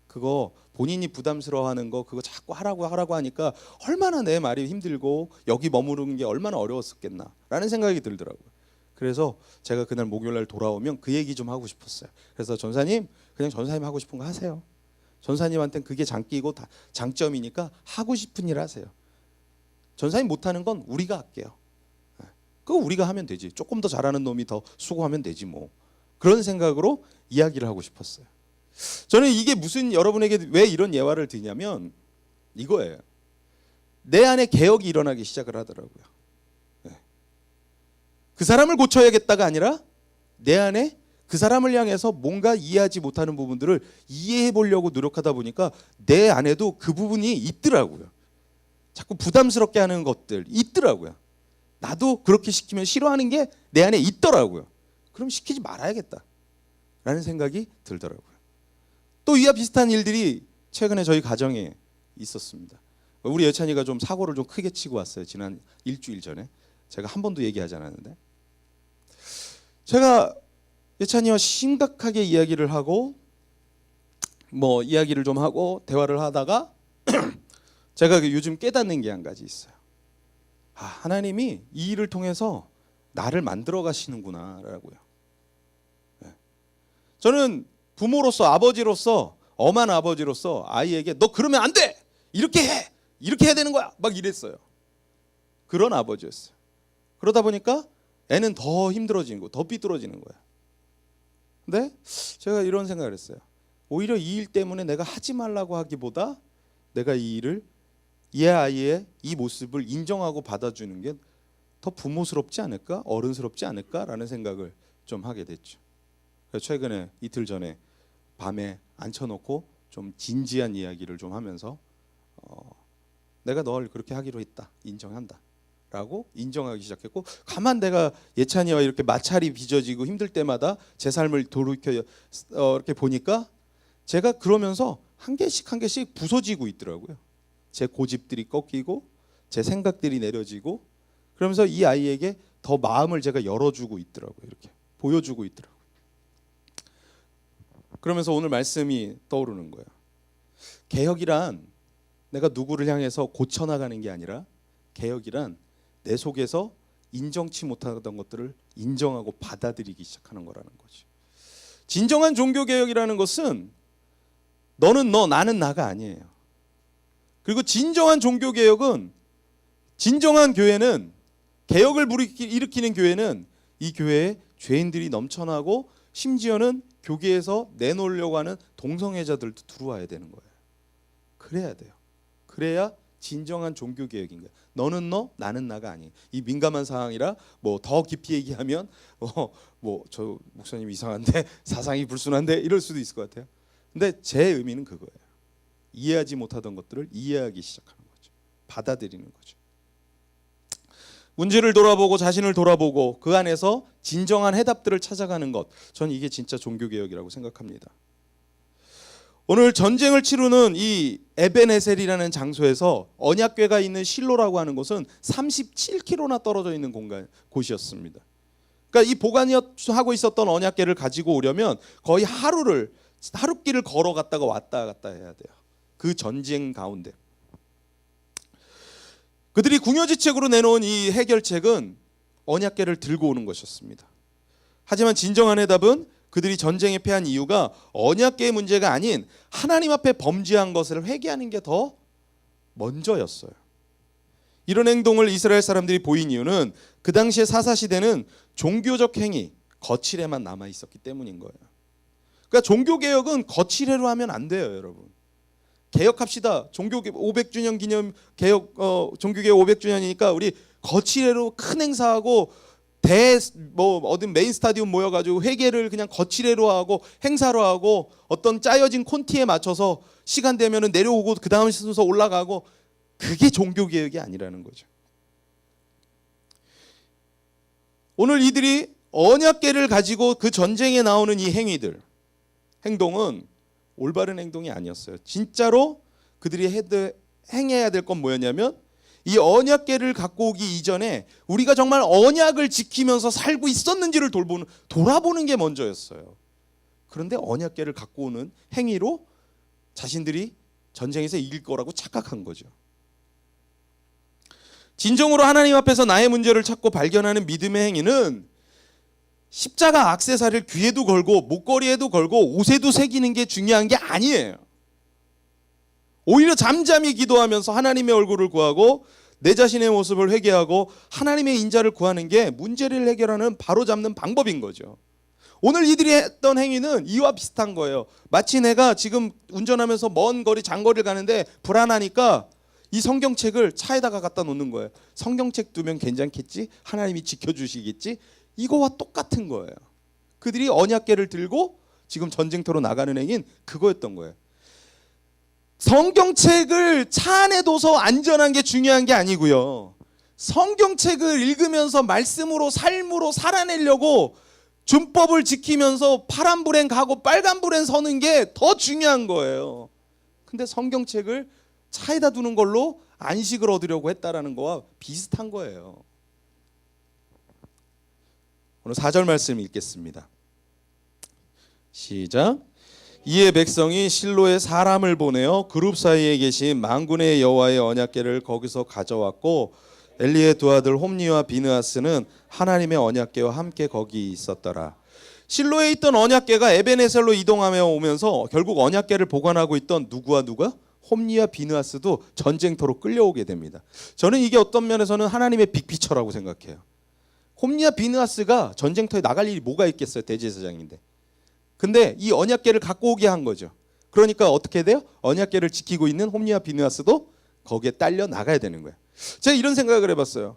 그거 본인이 부담스러워하는 거 그거 자꾸 하라고 하니까 얼마나 내 말이 힘들고 여기 머무르는 게 얼마나 어려웠었겠나 라는 생각이 들더라고요. 그래서 제가 그날 목요일 날 돌아오면 그 얘기 좀 하고 싶었어요. 그래서 전사님 그냥 전사님 하고 싶은 거 하세요. 전사님한테는 그게 장기고 장점이니까 하고 싶은 일 하세요. 전사님 못하는 건 우리가 할게요. 그거 우리가 하면 되지. 조금 더 잘하는 놈이 더 수고하면 되지 뭐. 그런 생각으로 이야기를 하고 싶었어요. 저는 이게 여러분에게 왜 이런 예화를 드냐면 이거예요. 내 안에 개혁이 일어나기 시작을 하더라고요. 그 사람을 고쳐야겠다가 아니라 내 안에 그 사람을 향해서 뭔가 이해하지 못하는 부분들을 이해해 보려고 노력하다 보니까 내 안에도 그 부분이 있더라고요. 자꾸 부담스럽게 하는 것들 있더라고요. 나도 그렇게 시키면 싫어하는 게 내 안에 있더라고요. 그럼 시키지 말아야겠다 라는 생각이 들더라고요. 또 이와 비슷한 일들이 최근에 저희 가정에 있었습니다. 우리 여찬이가 좀 사고를 좀 크게 치고 왔어요. 지난 일주일 전에. 제가 한 번도 얘기하지 않았는데 제가 여찬이와 심각하게 이야기를 하고 이야기를 좀 하고 대화를 하다가 제가 요즘 깨닫는 게 한 가지 있어요. 하나님이 이 일을 통해서 나를 만들어 가시는구나 라고요. 저는 부모로서 아버지로서 엄한 아버지로서 아이에게 너 그러면 안 돼! 이렇게 해! 이렇게 해야 되는 거야! 막 이랬어요. 그런 아버지였어요. 그러다 보니까 애는 더 힘들어지는 거, 더 삐뚤어지는 거야. 근데 제가 이런 생각을 했어요. 오히려 이 일 때문에 내가 하지 말라고 하기보다 내가 이 일을 이 아이의 이 모습을 인정하고 받아주는 게 더 부모스럽지 않을까? 어른스럽지 않을까라는 생각을 좀 하게 됐죠. 그래서 최근에 이틀 전에 밤에 앉혀놓고 좀 진지한 이야기를 좀 하면서 내가 널 그렇게 하기로 했다. 인정한다. 라고 인정하기 시작했고, 가만 내가 예찬이와 이렇게 마찰이 빚어지고 힘들 때마다 제 삶을 돌이켜 이렇게 보니까 제가 그러면서 한 개씩 한 개씩 부서지고 있더라고요. 제 고집들이 꺾이고 제 생각들이 내려지고, 그러면서 이 아이에게 더 마음을 제가 열어주고 있더라고요. 이렇게 보여주고 있더라고요. 그러면서 오늘 말씀이 떠오르는 거예요. 개혁이란 내가 누구를 향해서 고쳐나가는 게 아니라, 개혁이란 내 속에서 인정치 못하던 것들을 인정하고 받아들이기 시작하는 거라는 거죠. 진정한 종교개혁이라는 것은 너는 너, 나는 나가 아니에요. 그리고 진정한 종교개혁은, 진정한 교회는, 개혁을 일으키는 교회는 이 교회에 죄인들이 넘쳐나고 심지어는 교계에서 내놓으려고 하는 동성애자들도 들어와야 되는 거예요. 그래야 돼요. 그래야 진정한 종교개혁인 거예요. 너는 너, 나는 나가 아니에요. 이 민감한 상황이라 뭐 더 깊이 얘기하면 뭐 저 목사님 이상한데 사상이 불순한데 이럴 수도 있을 것 같아요. 근데 제 의미는 그거예요. 이해하지 못하던 것들을 이해하기 시작하는 거죠. 받아들이는 거죠. 문제를 돌아보고 자신을 돌아보고 그 안에서 진정한 해답들을 찾아가는 것, 저는 이게 진짜 종교개혁이라고 생각합니다. 오늘 전쟁을 치르는 이 에벤에셀이라는 장소에서 언약궤가 있는 실로라고 하는 곳은 37km나 떨어져 있는 곳이었습니다. 그러니까 이 보관하고 있었던 언약궤를 가지고 오려면 거의 하룻길을 걸어갔다가 왔다 갔다 해야 돼요. 그 전쟁 가운데. 그들이 궁여지책으로 내놓은 이 해결책은 언약궤를 들고 오는 것이었습니다. 하지만 진정한 해답은 그들이 전쟁에 패한 이유가 언약궤의 문제가 아닌 하나님 앞에 범죄한 것을 회개하는 게 더 먼저였어요. 이런 행동을 이스라엘 사람들이 보인 이유는 그 당시의 사사시대는 종교적 행위, 거칠에만 남아 있었기 때문인 거예요. 그러니까 종교개혁은 거칠애로 하면 안 돼요, 여러분. 개혁합시다. 종교개혁 500주년 기념 개혁 종교개혁 500주년이니까 우리 거칠애로 큰 행사하고 어딘 메인 스타디움 모여가지고 회개를 그냥 거칠애로 하고 행사로 하고 어떤 짜여진 콘티에 맞춰서 시간 되면은 내려오고 그 다음 순서 올라가고, 그게 종교개혁이 아니라는 거죠. 오늘 이들이 언약궤를 가지고 그 전쟁에 나오는 이 행동은 올바른 행동이 아니었어요. 진짜로 그들이 행해야 될 건 뭐였냐면, 이 언약궤를 갖고 오기 이전에 우리가 정말 언약을 지키면서 살고 있었는지를 돌아보는 게 먼저였어요. 그런데 언약궤를 갖고 오는 행위로 자신들이 전쟁에서 이길 거라고 착각한 거죠. 진정으로 하나님 앞에서 나의 문제를 찾고 발견하는 믿음의 행위는 십자가 액세서리를 귀에도 걸고 목걸이에도 걸고 옷에도 새기는 게 중요한 게 아니에요. 오히려 잠잠히 기도하면서 하나님의 얼굴을 구하고 내 자신의 모습을 회개하고 하나님의 인자를 구하는 게 문제를 해결하는 바로잡는 방법인 거죠. 오늘 이들이 했던 행위는 이와 비슷한 거예요. 마치 내가 지금 운전하면서 먼 거리 장거리를 가는데 불안하니까 이 성경책을 차에다가 갖다 놓는 거예요. 성경책 두면 괜찮겠지? 하나님이 지켜주시겠지? 이거와 똑같은 거예요. 그들이 언약궤를 들고 지금 전쟁터로 나가는 행위는 그거였던 거예요. 성경책을 차 안에 둬서 안전한 게 중요한 게 아니고요. 성경책을 읽으면서 말씀으로 삶으로 살아내려고 준법을 지키면서 파란불엔 가고 빨간불엔 서는 게 더 중요한 거예요. 근데 성경책을 차에다 두는 걸로 안식을 얻으려고 했다라는 거와 비슷한 거예요. 오늘 4절 말씀 읽겠습니다. 시작. 이에 백성이 실로에 사람을 보내어 그룹 사이에 계신 만군의 여호와의 언약궤를 거기서 가져왔고, 엘리의 두 아들 홈니와 비느하스는 하나님의 언약궤와 함께 거기 있었더라. 실로에 있던 언약궤가 에벤에셀로 이동하며 오면서 결국 언약궤를 보관하고 있던 누가 홈니와 비느하스도 전쟁터로 끌려오게 됩니다. 저는 이게 어떤 면에서는 하나님의 빅피처라고 생각해요. 홈니와 비느하스가 전쟁터에 나갈 일이 뭐가 있겠어요, 대제사장인데. 근데 이 언약궤를 갖고 오게 한 거죠. 그러니까 어떻게 돼요? 언약궤를 지키고 있는 홈리와 비느하스도 거기에 딸려 나가야 되는 거예요. 제가 이런 생각을 해봤어요.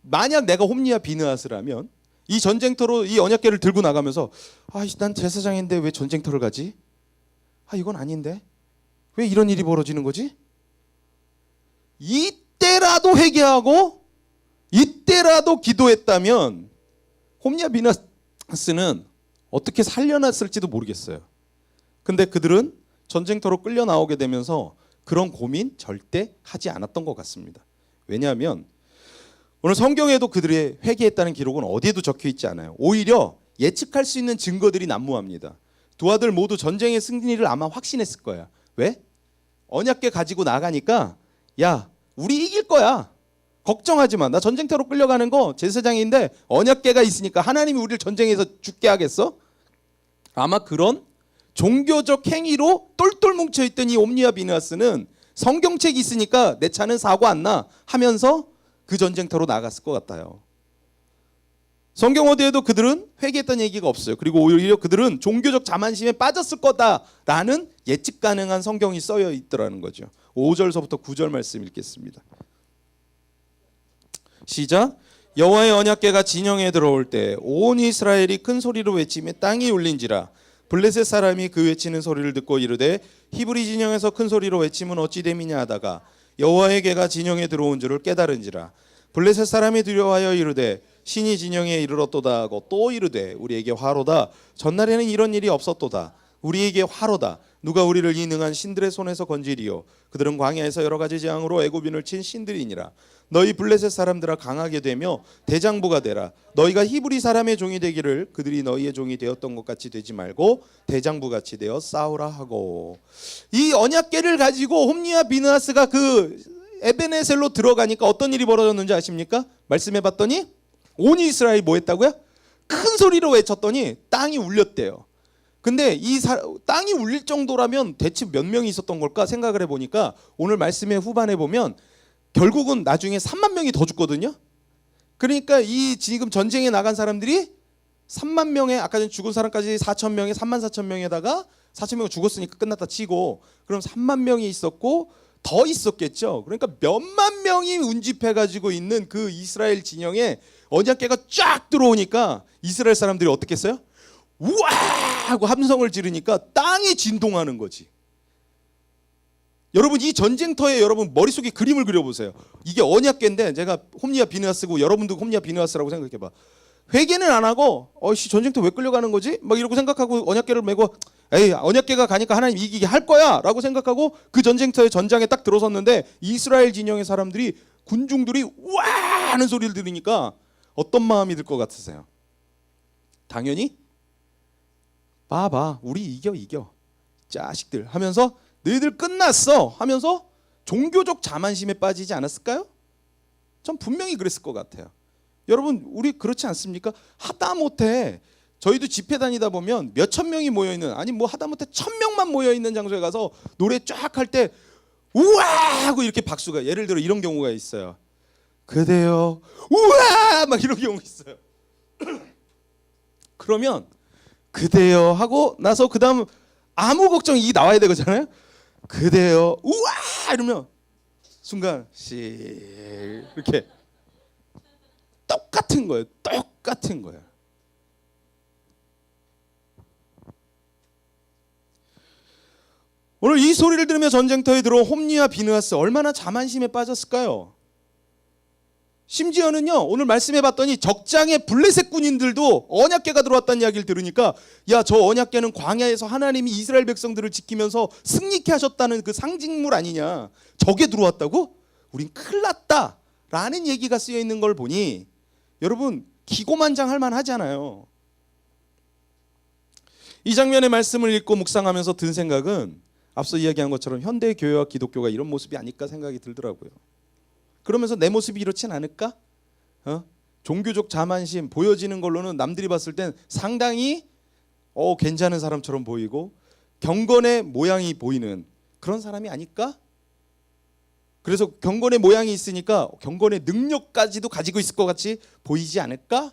만약 내가 홈리와 비느하스라면 이 전쟁터로 이 언약궤를 들고 나가면서 난 제사장인데 왜 전쟁터를 가지? 이건 아닌데 왜 이런 일이 벌어지는 거지? 이때라도 회개하고 이때라도 기도했다면 홈리와 비느하스는 어떻게 살려놨을지도 모르겠어요. 근데 그들은 전쟁터로 끌려 나오게 되면서 그런 고민 절대 하지 않았던 것 같습니다. 왜냐하면 오늘 성경에도 그들이 회개했다는 기록은 어디에도 적혀 있지 않아요. 오히려 예측할 수 있는 증거들이 난무합니다. 두 아들 모두 전쟁의 승리를 아마 확신했을 거야. 왜? 언약궤 가지고 나가니까 야 우리 이길 거야. 걱정하지 마. 나 전쟁터로 끌려가는 거 제사장인데 언약궤가 있으니까 하나님이 우리를 전쟁에서 죽게 하겠어? 아마 그런 종교적 행위로 똘똘 뭉쳐있던 이 홈리와 비느하스는 성경책이 있으니까 내 차는 사고 안 나 하면서 그 전쟁터로 나갔을 것 같아요. 성경 어디에도 그들은 회개했다는 얘기가 없어요. 그리고 오히려 그들은 종교적 자만심에 빠졌을 거다라는 예측 가능한 성경이 써여 있더라는 거죠. 5절서부터 9절 말씀 읽겠습니다. 시작. 여호와의 언약궤가 진영에 들어올 때 온 이스라엘이 큰 소리로 외치며 땅이 울린지라. 블레셋 사람이 그 외치는 소리를 듣고 이르되 히브리 진영에서 큰 소리로 외치면 어찌 됨이냐 하다가 여호와의 궤가 진영에 들어온 줄을 깨달은지라. 블레셋 사람이 두려워하여 이르되 신이 진영에 이르렀도다 하고 또 이르되 우리에게 화로다. 전날에는 이런 일이 없었도다. 우리에게 화로다. 누가 우리를 이 능한 신들의 손에서 건지리요. 그들은 광야에서 여러 가지 재앙으로 애굽인을 친 신들이니라. 너희 블레셋 사람들아 강하게 되며 대장부가 되라. 너희가 히브리 사람의 종이 되기를 그들이 너희의 종이 되었던 것 같이 되지 말고 대장부같이 되어 싸우라 하고. 이 언약궤를 가지고 홈리와 비느하스가 그 에베네셀로 들어가니까 어떤 일이 벌어졌는지 아십니까? 말씀해봤더니 온 이스라엘이 뭐 했다고요? 큰 소리로 외쳤더니 땅이 울렸대요. 근데 땅이 울릴 정도라면 대체 몇 명이 있었던 걸까 생각을 해보니까 오늘 말씀의 후반에 보면 결국은 나중에 3만 명이 더 죽거든요. 그러니까 이 지금 전쟁에 나간 사람들이 3만 명에 아까 전에 죽은 사람까지 4천 명에 3만 4천 명에다가 4천 명이 죽었으니까 끝났다 치고 그럼 3만 명이 있었고 더 있었겠죠. 그러니까 몇만 명이 운집해가지고 있는 그 이스라엘 진영에 언약궤가 쫙 들어오니까 이스라엘 사람들이 어떻게 했어요? 우와 하고 함성을 지르니까 땅이 진동하는 거지. 여러분 이 전쟁터에 여러분 머릿속에 그림을 그려보세요. 이게 언약궤인데 제가 홈리와 비느하스고 여러분도 홈리와 비느하스라고 생각해봐. 회개는 안 하고 전쟁터 왜 끌려가는 거지? 막 이러고 생각하고 언약궤를 메고 언약궤가 가니까 하나님 이기게 할 거야 라고 생각하고 그 전쟁터의 전장에 딱 들어섰는데 이스라엘 진영의 사람들이 군중들이 우와 하는 소리를 들으니까 어떤 마음이 들 것 같으세요? 당연히 봐봐 우리 이겨 자식들 하면서 너희들 끝났어 하면서 종교적 자만심에 빠지지 않았을까요? 전 분명히 그랬을 것 같아요. 여러분 우리 그렇지 않습니까? 하다못해 저희도 집회 다니다 보면 몇천 명이 모여있는 아니 뭐 하다못해 1,000명만 모여있는 장소에 가서 노래 쫙 할 때 우와 하고 이렇게 박수가 예를 들어 이런 경우가 있어요. 그대여 우와 막 이런 경우 있어요. 그러면 그대여 하고 나서 그 다음 아무 걱정 이 나와야 되잖아요. 그대여 우와 이러면 순간 이렇게 똑같은 거예요. 똑같은 거예요. 오늘 이 소리를 들으며 전쟁터에 들어온 홈리와 비느하스 얼마나 자만심에 빠졌을까요? 심지어는요 오늘 말씀해봤더니 적장의 블레셋 군인들도 언약궤가 들어왔다는 이야기를 들으니까 야 저 언약궤는 광야에서 하나님이 이스라엘 백성들을 지키면서 승리케 하셨다는 그 상징물 아니냐. 저게 들어왔다고? 우린 큰일 났다 라는 얘기가 쓰여 있는 걸 보니 여러분 기고만장할 만하잖아요. 이 장면의 말씀을 읽고 묵상하면서 든 생각은 앞서 이야기한 것처럼 현대 교회와 기독교가 이런 모습이 아닐까 생각이 들더라고요. 그러면서 내 모습이 이렇진 않을까? 종교적 자만심 보여지는 걸로는 남들이 봤을 땐 상당히 괜찮은 사람처럼 보이고 경건의 모양이 보이는 그런 사람이 아닐까? 그래서 경건의 모양이 있으니까 경건의 능력까지도 가지고 있을 것 같이 보이지 않을까?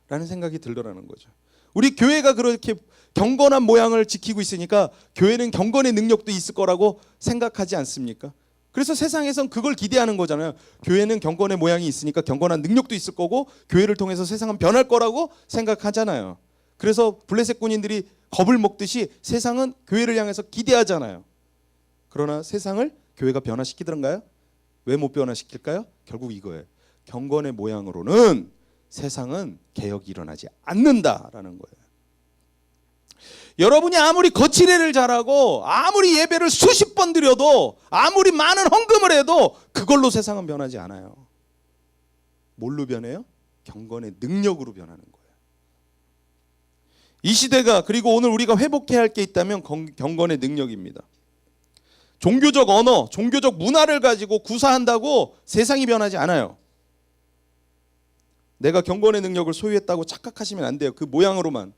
라는 생각이 들더라는 거죠. 우리 교회가 그렇게 경건한 모양을 지키고 있으니까 교회는 경건의 능력도 있을 거라고 생각하지 않습니까? 그래서 세상에선 그걸 기대하는 거잖아요. 교회는 경건의 모양이 있으니까 경건한 능력도 있을 거고 교회를 통해서 세상은 변할 거라고 생각하잖아요. 그래서 블레셋 군인들이 겁을 먹듯이 세상은 교회를 향해서 기대하잖아요. 그러나 세상을 교회가 변화시키던가요? 왜 못 변화시킬까요? 결국 이거예요. 경건의 모양으로는 세상은 개혁이 일어나지 않는다라는 거예요. 여러분이 아무리 거칠애를 잘하고 아무리 예배를 수십 번 드려도 아무리 많은 헌금을 해도 그걸로 세상은 변하지 않아요. 뭘로 변해요? 경건의 능력으로 변하는 거예요. 이 시대가, 그리고 오늘 우리가 회복해야 할 게 있다면 경건의 능력입니다. 종교적 언어, 종교적 문화를 가지고 구사한다고 세상이 변하지 않아요. 내가 경건의 능력을 소유했다고 착각하시면 안 돼요. 그 모양으로만.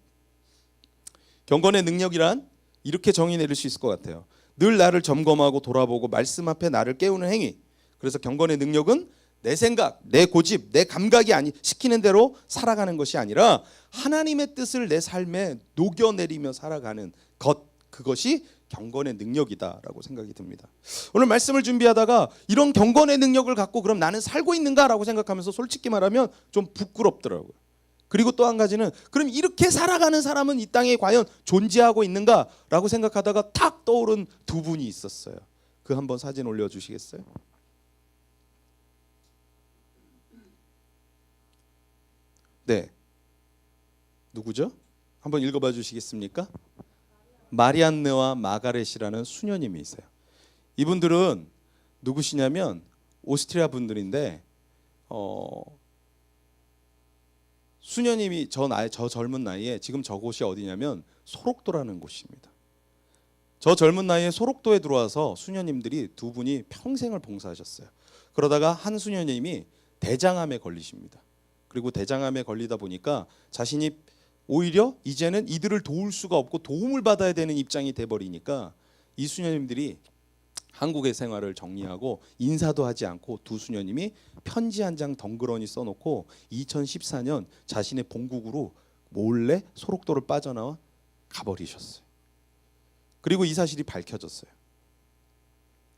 경건의 능력이란 이렇게 정의 내릴 수 있을 것 같아요. 늘 나를 점검하고 돌아보고 말씀 앞에 나를 깨우는 행위. 그래서 경건의 능력은 내 생각, 내 고집, 내 감각이 시키는 대로 살아가는 것이 아니라 하나님의 뜻을 내 삶에 녹여내리며 살아가는 것, 그것이 경건의 능력이다라고 생각이 듭니다. 오늘 말씀을 준비하다가 이런 경건의 능력을 갖고 그럼 나는 살고 있는가라고 생각하면서 솔직히 말하면 좀 부끄럽더라고요. 그리고 또 한 가지는 그럼 이렇게 살아가는 사람은 이 땅에 과연 존재하고 있는가라고 생각하다가 탁 떠오른 두 분이 있었어요. 그 한번 사진 올려주시겠어요? 네, 누구죠? 한번 읽어봐 주시겠습니까? 마리안느와 마가렛이라는 수녀님이 있어요. 이분들은 누구시냐면 오스트리아 분들인데 수녀님이 저 젊은 나이에, 지금 저곳이 어디냐면 소록도라는 곳입니다. 저 젊은 나이에 소록도에 들어와서 수녀님들이 두 분이 평생을 봉사하셨어요. 그러다가 한 수녀님이 대장암에 걸리십니다. 그리고 대장암에 걸리다 보니까 자신이 오히려 이제는 이들을 도울 수가 없고 도움을 받아야 되는 입장이 돼버리니까 이 수녀님들이 한국의 생활을 정리하고 인사도 하지 않고 두 수녀님이 편지 한 장 덩그러니 써놓고 2014년 자신의 본국으로 몰래 소록도를 빠져나와 가버리셨어요. 그리고 이 사실이 밝혀졌어요.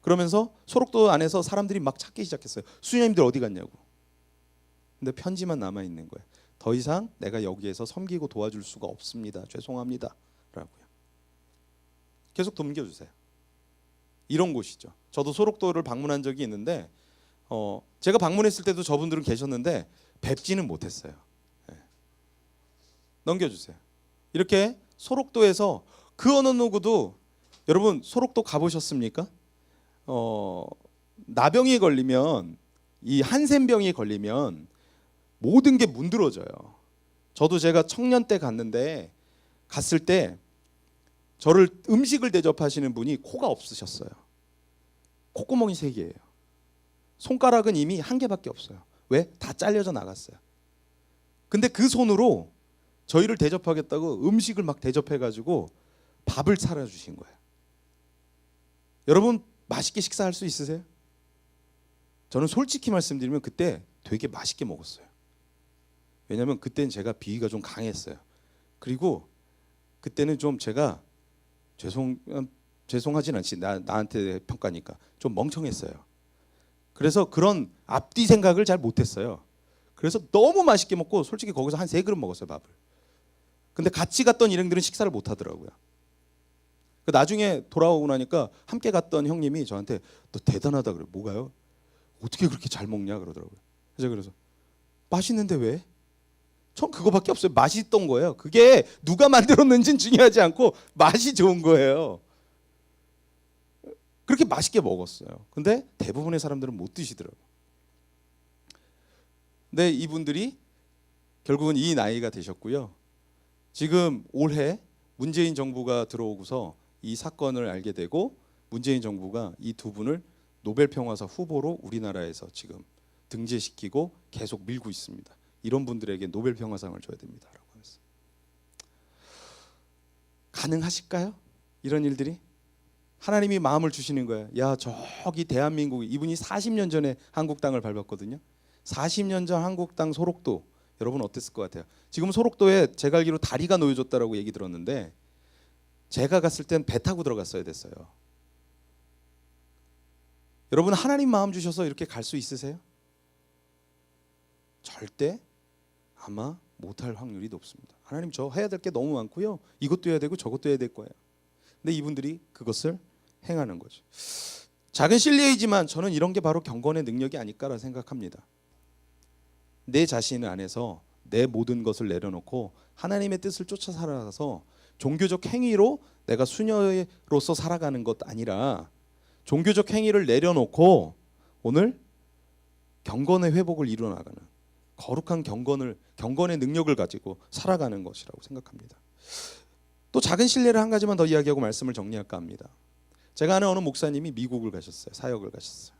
그러면서 소록도 안에서 사람들이 막 찾기 시작했어요. 수녀님들 어디 갔냐고. 근데 편지만 남아있는 거예요. 더 이상 내가 여기에서 섬기고 도와줄 수가 없습니다. 죄송합니다. 라고요. 계속 넘겨주세요. 이런 곳이죠. 저도 소록도를 방문한 적이 있는데 제가 방문했을 때도 저분들은 계셨는데 뵙지는 못했어요. 네. 넘겨주세요. 이렇게 소록도에서 그 어느 누구도, 여러분 소록도 가보셨습니까? 나병이 걸리면, 이 한센병이 걸리면 모든 게 문드러져요. 저도 제가 청년 때 갔을 때 저를 음식을 대접하시는 분이 코가 없으셨어요. 콧구멍이 3개예요. 손가락은 이미 1개밖에 없어요. 왜? 다 잘려져 나갔어요. 근데 그 손으로 저희를 대접하겠다고 음식을 막 대접해가지고 밥을 차려주신 거예요. 여러분 맛있게 식사할 수 있으세요? 저는 솔직히 말씀드리면 그때 되게 맛있게 먹었어요. 왜냐하면 그때는 제가 비위가 좀 강했어요. 그리고 그때는 좀 제가 죄송하진 않지, 나한테 평가니까 좀 멍청했어요. 그래서 그런 앞뒤 생각을 잘 못했어요. 그래서 너무 맛있게 먹고 솔직히 거기서 한 3그릇 먹었어요, 밥을. 근데 같이 갔던 일행들은 식사를 못 하더라고요. 나중에 돌아오고 나니까 함께 갔던 형님이 저한테 너 대단하다 그래. 뭐가요? 어떻게 그렇게 잘 먹냐 그러더라고요. 그래서 맛있는데 왜? 전 그거밖에 없어요. 맛있던 거예요. 그게 누가 만들었는지는 중요하지 않고 맛이 좋은 거예요. 그렇게 맛있게 먹었어요. 근데 대부분의 사람들은 못 드시더라고요. 근데 이분들이 결국은 이 나이가 되셨고요. 지금 올해 문재인 정부가 들어오고서 이 사건을 알게 되고 문재인 정부가 이 두 분을 노벨 평화상 후보로 우리나라에서 지금 등재시키고 계속 밀고 있습니다. 이런 분들에게 노벨 평화상을 줘야 됩니다라고 하면서. 가능하실까요? 이런 일들이? 하나님이 마음을 주시는 거예요. 야, 저기 대한민국, 이분이 40년 전에 한국 땅을 밟았거든요. 40년 전 한국 땅 소록도, 여러분 어땠을 것 같아요? 지금 소록도에 제가 알기로 다리가 놓여졌다라고 얘기 들었는데 제가 갔을 땐 배 타고 들어갔어야 됐어요. 여러분 하나님 마음 주셔서 이렇게 갈 수 있으세요? 절대 아마 못할 확률이 높습니다. 하나님 저 해야 될 게 너무 많고요. 이것도 해야 되고 저것도 해야 될 거예요. 근데 이분들이 그것을 행하는 거죠. 작은 실례이지만 저는 이런 게 바로 경건의 능력이 아닐까라 생각합니다. 내 자신 안에서 내 모든 것을 내려놓고 하나님의 뜻을 쫓아 살아가서 종교적 행위로 내가 수녀로서 살아가는 것 아니라 종교적 행위를 내려놓고 오늘 경건의 회복을 이루어나가는 거룩한 경건의 능력을 가지고 살아가는 것이라고 생각합니다. 또 작은 실례를 한 가지만 더 이야기하고 말씀을 정리할까 합니다. 제가 아는 어느 목사님이 미국을 가셨어요. 사역을 가셨어요.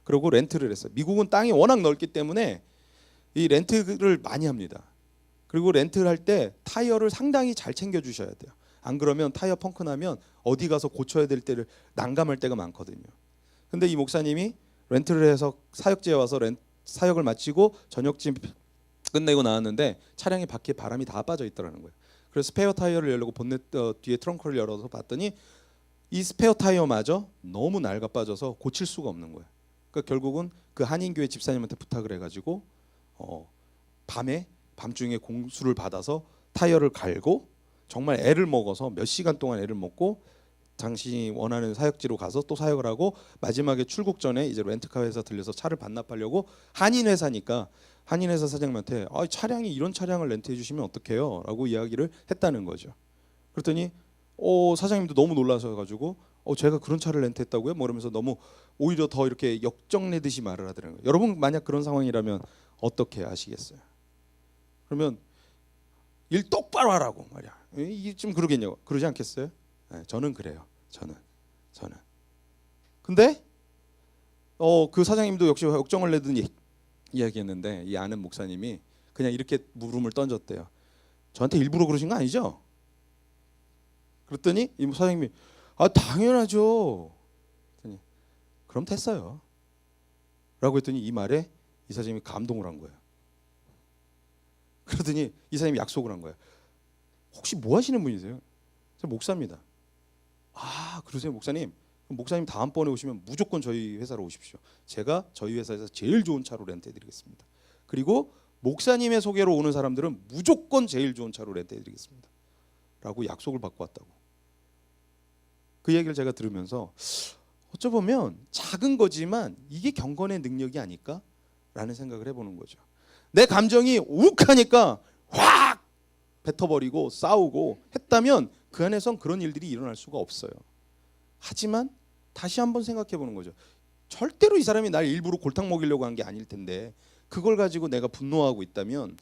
그리고 렌트를 했어요. 미국은 땅이 워낙 넓기 때문에 이 렌트를 많이 합니다. 그리고 렌트를 할 때 타이어를 상당히 잘 챙겨 주셔야 돼요. 안 그러면 타이어 펑크 나면 어디 가서 고쳐야 될 때를 난감할 때가 많거든요. 근데 이 목사님이 렌트를 해서 사역지에 와서 사역을 마치고 저녁쯤 끝내고 나왔는데 차량의 바퀴에 바람이 다 빠져 있더라는 거예요. 그래서 스페어 타이어를 열려고 본넷 뒤에 트렁크를 열어서 봤더니 이 스페어 타이어마저 너무 낡아 빠져서 고칠 수가 없는 거예요. 그러니까 결국은 그 한인교회 집사님한테 부탁을 해가지고 밤중에 공수를 받아서 타이어를 갈고 정말 애를 먹어서 몇 시간 동안 애를 먹고 당신이 원하는 사역지로 가서 또 사역을 하고 마지막에 출국 전에 이제 렌트카 회사 들려서 차를 반납하려고 한인 회사니까 한인 회사 사장님한테 차량이 이런 차량을 렌트해 주시면 어떡해요? 라고 이야기를 했다는 거죠. 그랬더니 사장님도 너무 놀라서 가지고 제가 그런 차를 렌트했다고요? 뭐 이러면서 너무 오히려 더 이렇게 역정내듯이 말을 하더라고요. 여러분 만약 그런 상황이라면 어떻게 하시겠어요? 그러면 일 똑바로 하라고 말이야. 이게 좀 그러겠냐고. 그러지 않겠어요? 네, 저는 그래요. 저는. 근데 그 사장님도 역시 역정을 내더니 이야기했는데 이 아는 목사님이 그냥 이렇게 물음을 던졌대요. 저한테 일부러 그러신 거 아니죠? 그랬더니 이 사장님이 당연하죠. 그랬더니 그럼 됐어요. 라고 했더니 이 말에 이 사장님이 감동을 한 거예요. 그러더니 이 사장님이 약속을 한 거예요. 혹시 뭐 하시는 분이세요? 저 목사입니다. 그러세요 목사님? 목사님 다음번에 오시면 무조건 저희 회사로 오십시오. 제가 저희 회사에서 제일 좋은 차로 렌트해드리겠습니다. 그리고 목사님의 소개로 오는 사람들은 무조건 제일 좋은 차로 렌트해드리겠습니다. 라고 약속을 받고 왔다고. 그 얘기를 제가 들으면서 어쩌보면 작은 거지만 이게 경건의 능력이 아닐까라는 생각을 해보는 거죠. 내 감정이 욱하니까 확 뱉어버리고 싸우고 했다면 그 안에선 그런 일들이 일어날 수가 없어요. 하지만 다시 한번 생각해 보는 거죠. 절대로 이 사람이 날 일부러 골탕 먹이려고 한 게 아닐 텐데 그걸 가지고 내가 분노하고 있다면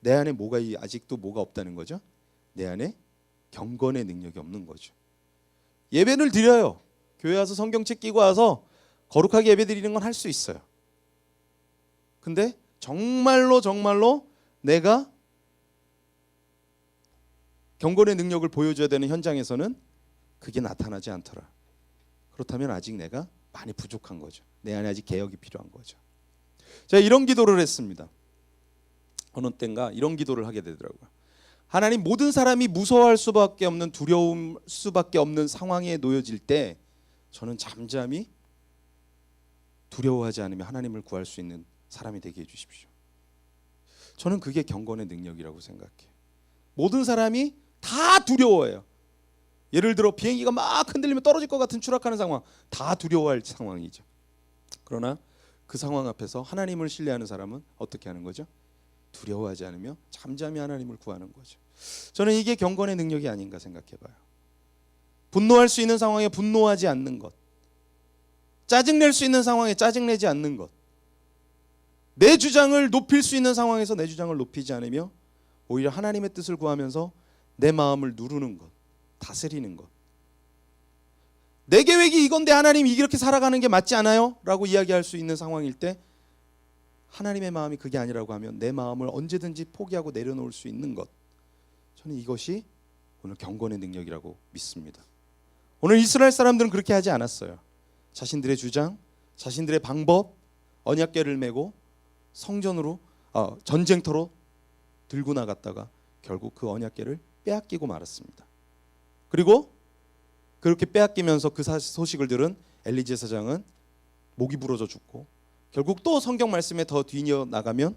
내 안에 아직도 뭐가 없다는 거죠? 내 안에 경건의 능력이 없는 거죠. 예배를 드려요. 교회 와서 성경책 끼고 와서 거룩하게 예배 드리는 건 할 수 있어요. 근데 정말로 내가 경건의 능력을 보여줘야 되는 현장에서는 그게 나타나지 않더라. 그렇다면 아직 내가 많이 부족한 거죠. 내 안에 아직 개혁이 필요한 거죠. 제가 이런 기도를 했습니다. 어느 때인가 이런 기도를 하게 되더라고요. 하나님, 모든 사람이 무서워할 수밖에 없는, 두려움 수밖에 없는 상황에 놓여질 때 저는 잠잠히 두려워하지 않으며 하나님을 구할 수 있는 사람이 되게 해주십시오. 저는 그게 경건의 능력이라고 생각해요. 모든 사람이 다 두려워해요. 예를 들어 비행기가 막 흔들리면 떨어질 것 같은 추락하는 상황, 다 두려워할 상황이죠. 그러나 그 상황 앞에서 하나님을 신뢰하는 사람은 어떻게 하는 거죠? 두려워하지 않으며 잠잠히 하나님을 구하는 거죠. 저는 이게 경건의 능력이 아닌가 생각해봐요. 분노할 수 있는 상황에 분노하지 않는 것, 짜증낼 수 있는 상황에 짜증내지 않는 것, 내 주장을 높일 수 있는 상황에서 내 주장을 높이지 않으며 오히려 하나님의 뜻을 구하면서 내 마음을 누르는 것, 다스리는 것. 내 계획이 이건데 하나님 이렇게 살아가는 게 맞지 않아요? 라고 이야기할 수 있는 상황일 때 하나님의 마음이 그게 아니라고 하면 내 마음을 언제든지 포기하고 내려놓을 수 있는 것, 저는 이것이 오늘 경건의 능력이라고 믿습니다. 오늘 이스라엘 사람들은 그렇게 하지 않았어요. 자신들의 주장, 자신들의 방법, 언약궤를 메고 성전으로 전쟁터로 들고 나갔다가 결국 그 언약궤를 빼앗기고 말았습니다. 그리고 그렇게 빼앗기면서 그 소식을 들은 엘리 제사장은 목이 부러져 죽고, 결국 또 성경 말씀에 더 뒤이어 나가면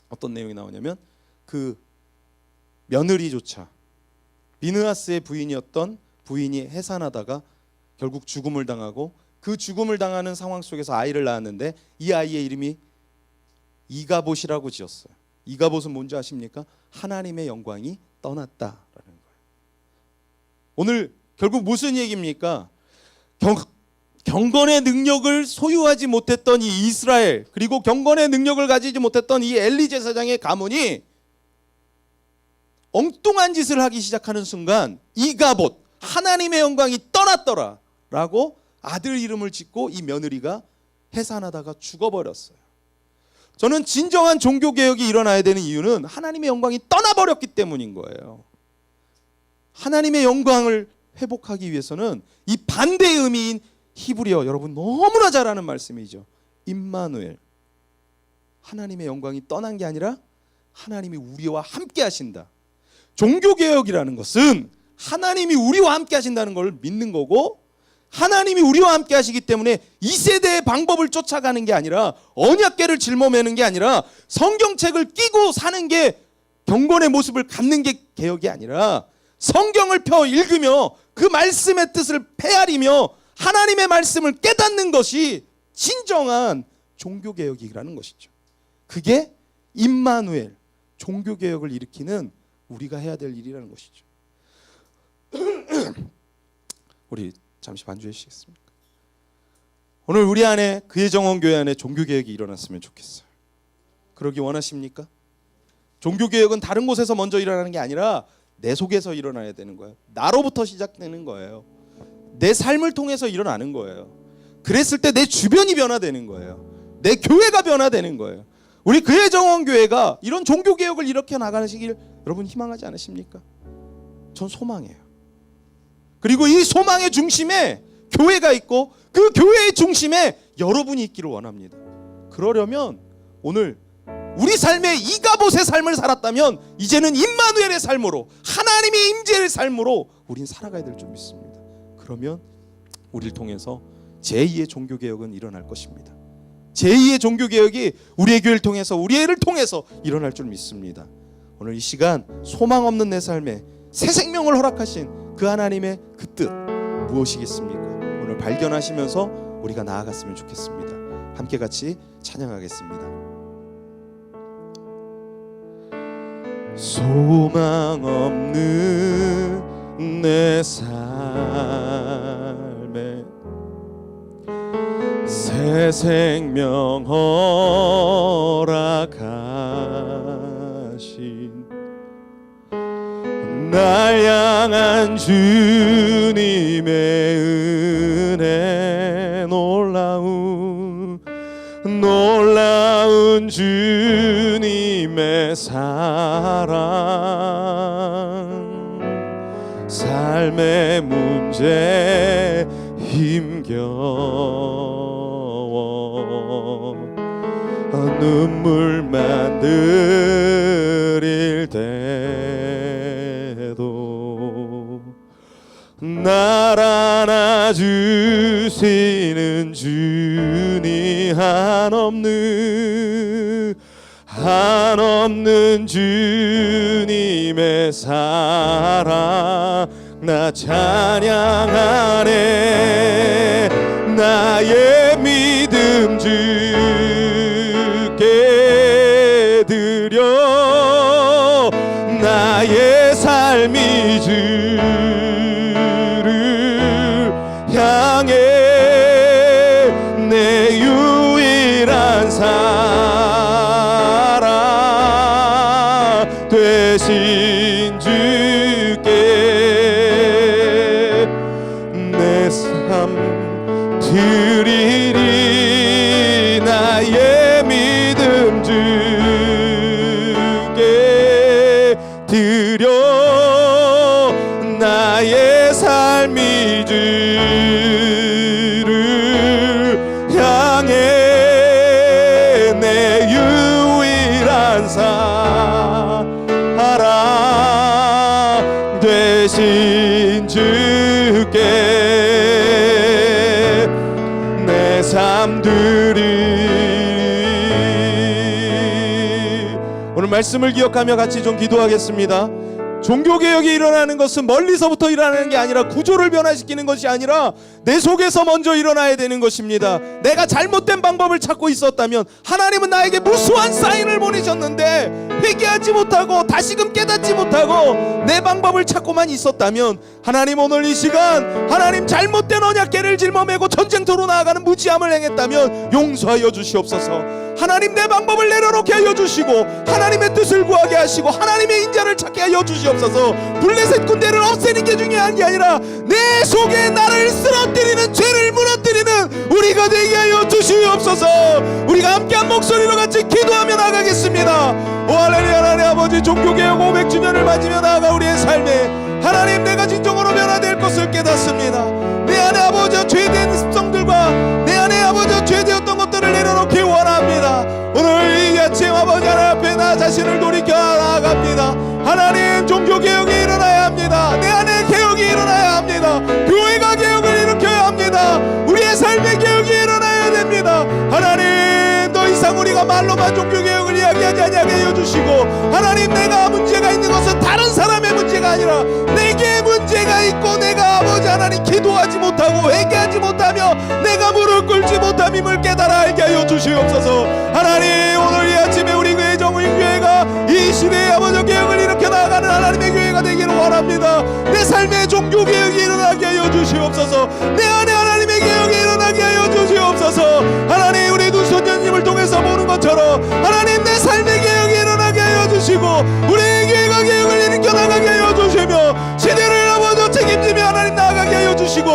어떤 내용이 나오냐면 그 며느리조차 비느하스의 부인이었던 부인이 해산하다가 결국 죽음을 당하고, 그 죽음을 당하는 상황 속에서 아이를 낳았는데 이 아이의 이름이 이가봇이라고 지었어요. 이가봇은 뭔지 아십니까? 하나님의 영광이 떠났다라는 거예요. 오늘 결국 무슨 얘기입니까? 경건의 능력을 소유하지 못했던 이 이스라엘, 그리고 경건의 능력을 가지지 못했던 이 엘리 제사장의 가문이 엉뚱한 짓을 하기 시작하는 순간 이가봇, 하나님의 영광이 떠났더라 라고 아들 이름을 짓고 이 며느리가 해산하다가 죽어버렸어요. 저는 진정한 종교개혁이 일어나야 되는 이유는 하나님의 영광이 떠나버렸기 때문인 거예요. 하나님의 영광을 회복하기 위해서는 이 반대의 의미인 히브리어, 여러분 너무나 잘 아는 말씀이죠. 임마누엘, 하나님의 영광이 떠난 게 아니라 하나님이 우리와 함께 하신다. 종교개혁이라는 것은 하나님이 우리와 함께 하신다는 걸 믿는 거고, 하나님이 우리와 함께 하시기 때문에 이 세대의 방법을 쫓아가는 게 아니라, 언약궤를 짊어매는 게 아니라, 성경책을 끼고 사는 게 경건의 모습을 갖는 게 개혁이 아니라, 성경을 펴 읽으며 그 말씀의 뜻을 헤아리며 하나님의 말씀을 깨닫는 것이 진정한 종교개혁이라는 것이죠. 그게 임마누엘, 종교개혁을 일으키는 우리가 해야 될 일이라는 것이죠. 우리 잠시 반주해 주시겠습니까? 오늘 우리 안에, 그의 정원교회 안에 종교개혁이 일어났으면 좋겠어요. 그러기 원하십니까? 종교개혁은 다른 곳에서 먼저 일어나는 게 아니라 내 속에서 일어나야 되는 거예요. 나로부터 시작되는 거예요. 내 삶을 통해서 일어나는 거예요. 그랬을 때 내 주변이 변화되는 거예요. 내 교회가 변화되는 거예요. 우리 그의 정원교회가 이런 종교개혁을 일으켜 나가시길 여러분 희망하지 않으십니까? 전 소망해요. 그리고 이 소망의 중심에 교회가 있고, 그 교회의 중심에 여러분이 있기를 원합니다. 그러려면 오늘 우리 삶에 이가봇의 삶을 살았다면 이제는 임마누엘의 삶으로, 하나님의 임재의 삶으로 우린 살아가야 될 줄 믿습니다. 그러면 우리를 통해서 제2의 종교개혁은 일어날 것입니다. 제2의 종교개혁이 우리의 교회를 통해서, 우리 애를 통해서 일어날 줄 믿습니다. 오늘 이 시간 소망 없는 내 삶에 새 생명을 허락하신 그 하나님의 그 뜻 무엇이겠습니까? 오늘 발견하시면서 우리가 나아갔으면 좋겠습니다. 함께 같이 찬양하겠습니다. 소망 없는 내 삶에 새 생명 허락하신 날 향한 주님의 은혜, 놀라운 주님의 사랑, 삶의 문제 힘겨워 눈물만 흘릴 때도 날 안아주시는 주님, 한없는 주님의 사랑 나 찬양하네. 나의 믿음 주께 드려 나의 삶이 주를 향해 내 유일한 사랑 되신 주께 내 삶 드리리. 나의 믿음 주께 드려 나의 삶이 주를 향해 내 유일한 사랑 되신 주 삶 드리리. 오늘 말씀을 기억하며 같이 좀 기도하겠습니다. 종교개혁이 일어나는 것은 멀리서부터 일어나는 게 아니라 구조를 변화시키는 것이 아니라 내 속에서 먼저 일어나야 되는 것입니다. 내가 잘못된 방법을 찾고 있었다면 하나님은 나에게 무수한 사인을 보내셨는데 회개하지 못하고 다시금 깨닫지 못하고 내 방법을 찾고만 있었다면 하나님 오늘 이 시간 하나님 잘못된 언약궤를 짊어매고 전쟁터로 나아가는 무지함을 행했다면 용서하여 주시옵소서. 하나님 내 방법을 내려놓게 하여 주시고 하나님의 뜻을 구하게 하시고 하나님의 인자를 찾게 하여 주시옵소서. 블레셋 군대를 없애는 게 중요한 게 아니라 내 속에 나를 쓰러뜨리는 죄를 무너뜨리는 우리가 되게 하여 주시옵소서. 우리가 함께 한 목소리로 같이 기도하며 나가겠습니다. 오 할렐루야. 하나님 아버지, 종교개혁 500주년을 맞으며 나아가 우리의 삶에 하나님 내가 진정으로 변화될 것을 깨닫습니다. 내 안에 아버지 죄된 습성들과 내 안에 아버지 죄되었던 것들을 내려놓기 원합니다. 오늘 이 아침 아버지 하나님 앞에 나 자신을 돌이켜 나아갑니다. 하나님 종교개혁이 일어나야 합니다. 내 안에 개혁이 일어나야 합니다. 교회가 개혁을 일으켜야 합니다. 우리의 삶의 개혁이 일어나야 됩니다. 하나님 더 이상 우리가 말로만 종교개혁을 이야기하지 않게 해주시고 하나님 내가 문제가 있는 것은 다른 사람의 문제가 아니라 내게 문제가 있고 내가 아버지 하나님 기도하지 못하고 회개하지 못하며 내가 무릎 꿇지 못함임을 깨달아 알게 하여 주시옵소서. 하나님 오늘 이 아침에 우리 교회 정의교회가 이 시대에 아버지 개혁을 일으켜 나가는 하나님의 교회가 되기를 원합니다. 내 삶의 종교개혁이 일어나게 하여 주시옵소서. 내 안에 하나님의 개혁이 일어나게 하여 주시옵소서. 하나님 우리 눈손녀님을 통해서 보는 것처럼 하나님 내 삶의 개혁이 일어나게 하여 주시고 우리의 교회가 개혁을 일으켜 나가게 하여 주시며 시대를 아버지 책임지며 하나님 나아가게 하여 주시고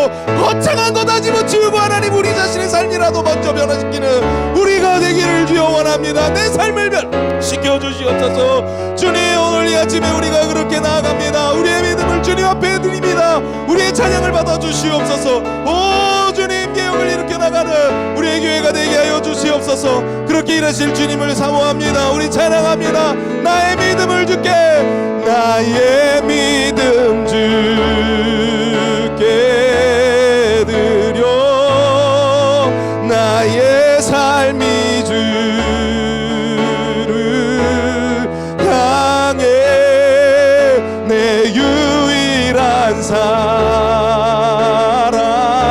거창한 것 다 집어치우고 하나님 우리 자신의 삶이라도 먼저 변화시키는 우리가 되기를 주여 원합니다. 내 삶을 변화시켜 주시옵소서. 주님 오늘 이 아침에 우리가 그렇게 나아갑니다. 우리의 믿음을 주님 앞에 드립니다. 우리의 찬양을 받아 주시옵소서. 오 주님 개혁을 일으켜 나가는 우리의 교회가 되게 하여 주시옵소서. 그렇게 일하실 주님을 사모합니다. 우리 찬양합니다. 나의 믿음을 주께 나의 믿음 주께 드려 나의 삶이 주를 향해 내 유일한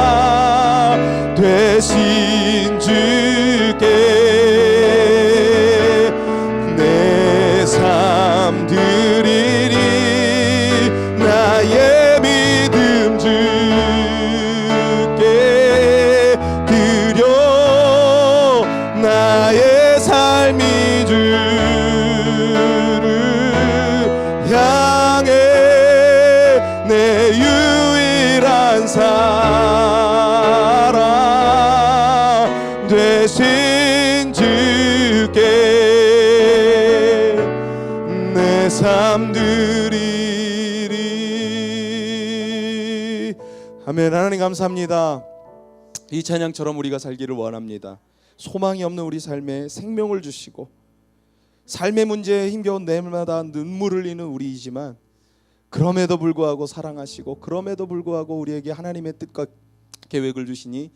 사랑 되신 주께 내 삶 드리리 나의 믿음 주께 드려 나의 삶이 주를 향해 내 유일한 사랑 되신 주께 내 삶 드리리. 아멘. 하나님 감사합니다. 이 찬양처럼 우리가 살기를 원합니다. 소망이 없는 우리 삶에 생명을 주시고 삶의 문제에 힘겨운 내마다 눈물을 흘리는 우리이지만 그럼에도 불구하고 사랑하시고 그럼에도 불구하고 우리에게 하나님의 뜻과 계획을 주시니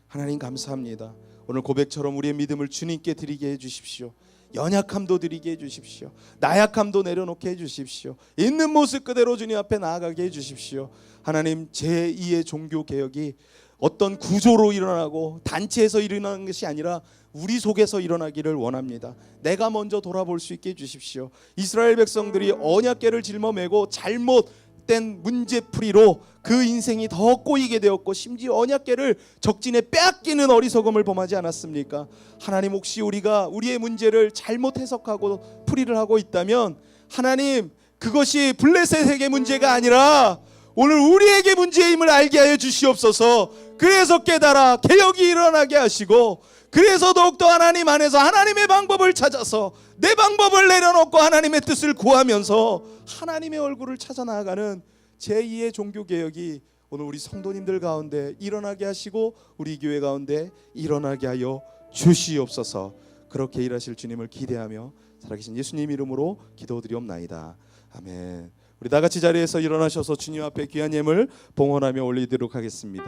하나님 감사합니다. 오늘 고백처럼 우리의 믿음을 주님께 드리게 해주십시오. 연약함도 드리게 해주십시오. 나약함도 내려놓게 해주십시오. 있는 모습 그대로 주님 앞에 나아가게 해주십시오. 하나님 제2의 종교개혁이 어떤 구조로 일어나고 단체에서 일어나는 것이 아니라 우리 속에서 일어나기를 원합니다. 내가 먼저 돌아볼 수 있게 해주십시오. 이스라엘 백성들이 언약궤를 짊어매고 잘못된 문제풀이로 그 인생이 더 꼬이게 되었고 심지어 언약궤를 적진에 빼앗기는 어리석음을 범하지 않았습니까? 하나님 혹시 우리가 우리의 문제를 잘못 해석하고 풀이를 하고 있다면 하나님 그것이 블레셋에게 문제가 아니라 오늘 우리에게 문제임을 알게 하여 주시옵소서. 그래서 깨달아 개혁이 일어나게 하시고 그래서 더욱더 하나님 안에서 하나님의 방법을 찾아서 내 방법을 내려놓고 하나님의 뜻을 구하면서 하나님의 얼굴을 찾아 나아가는 제2의 종교개혁이 오늘 우리 성도님들 가운데 일어나게 하시고 우리 교회 가운데 일어나게 하여 주시옵소서. 그렇게 일하실 주님을 기대하며 살아계신 예수님 이름으로 기도드리옵나이다. 아멘. 우리 다 같이 자리에서 일어나셔서 주님 앞에 귀한 예물 봉헌하며 올리도록 하겠습니다.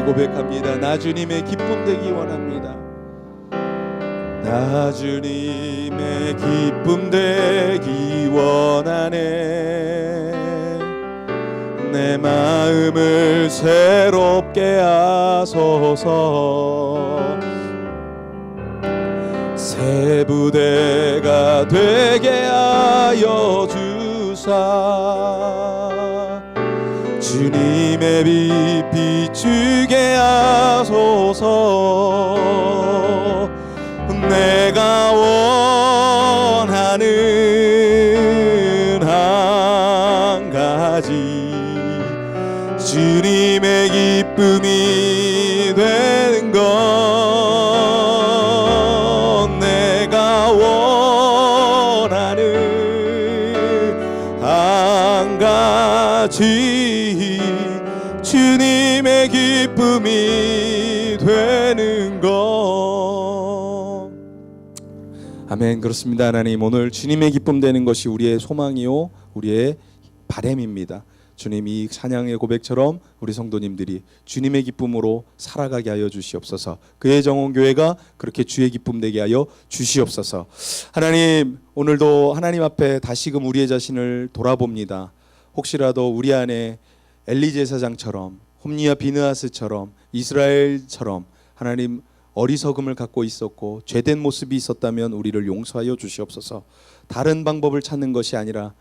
고백합니다. 나 주님의 기쁨 되기 원합니다. 나 주님의 기쁨 되기 원하네. 내 마음을 새롭게 하소서. 새 부대가 되게 하여 주사. 주님의 빛 비추게 하소서. 내가 원하는 한 가지, 주님의 기쁨이 되는 것. 내가 원하는 한 가지, 주님의 기쁨이 되는 것. 아멘. 그렇습니다. 하나님, 오늘 주님의 기쁨 되는 것이 우리의 소망이요 우리의 바람입니다. 주님, 이 찬양의 고백처럼 우리 성도님들이 주님의 기쁨으로 살아가게 하여 주시옵소서. 그의 정원교회가 그렇게 주의 기쁨 되게 하여 주시옵소서. 하나님, 오늘도 하나님 앞에 다시금 우리의 자신을 돌아봅니다. 혹시라도 우리 안에 엘리 제사장처럼, 홈리와 비느하스처럼, 이스라엘처럼 하나님 어리석음을 갖고 있었고 죄된 모습이 있었다면 우리를 용서하여 주시옵소서. 다른 방법을 찾는 것이 아니라,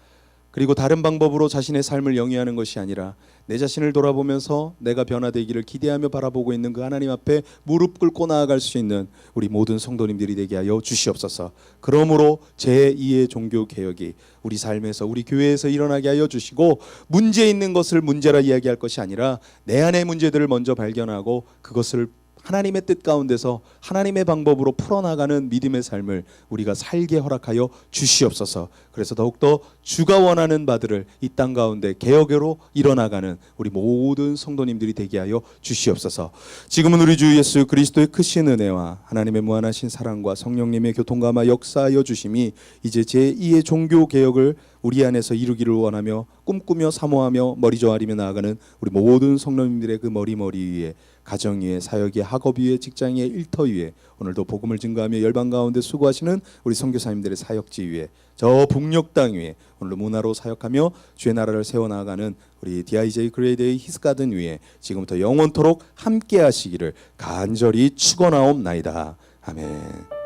그리고 다른 방법으로 자신의 삶을 영위하는 것이 아니라 내 자신을 돌아보면서 내가 변화되기를 기대하며 바라보고 있는 그 하나님 앞에 무릎 꿇고 나아갈 수 있는 우리 모든 성도님들이 되게 하여 주시옵소서. 그러므로 제2의 종교개혁이 우리 삶에서, 우리 교회에서 일어나게 하여 주시고, 문제 있는 것을 문제라 이야기할 것이 아니라 내 안의 문제들을 먼저 발견하고 그것을 하나님의 뜻 가운데서 하나님의 방법으로 풀어나가는 믿음의 삶을 우리가 살게 허락하여 주시옵소서. 그래서 더욱더 주가 원하는 바들을 이 땅 가운데 개혁으로 일어나가는 우리 모든 성도님들이 되게 하여 주시옵소서. 지금은 우리 주 예수 그리스도의 크신 은혜와 하나님의 무한하신 사랑과 성령님의 교통감화 역사하여 주심이 이제 제2의 종교개혁을 우리 안에서 이루기를 원하며 꿈꾸며 사모하며 머리 조아리며 나아가는 우리 모든 성도님들의 그 머리 위에, 가정 위에, 사역 위에, 학업 위에, 직장 위에, 일터 위에, 오늘도 복음을 증거하며 열방 가운데 수고하시는 우리 선교사님들의 사역지 위에, 저 북녘 땅 위에 오늘도 문화로 사역하며 주의 나라를 세워나가는 우리 DIJ 그레이데이 히스가든 위에 지금부터 영원토록 함께 하시기를 간절히 축원하옵나이다. 아멘.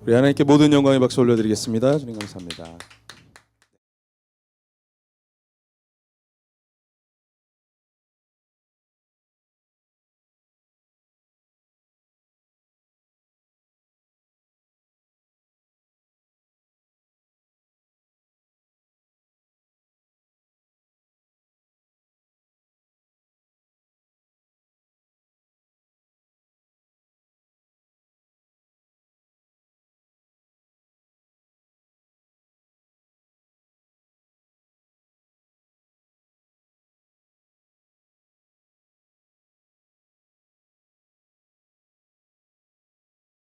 우리 하나님께 모든 영광의 박수 올려드리겠습니다. 주님 감사합니다.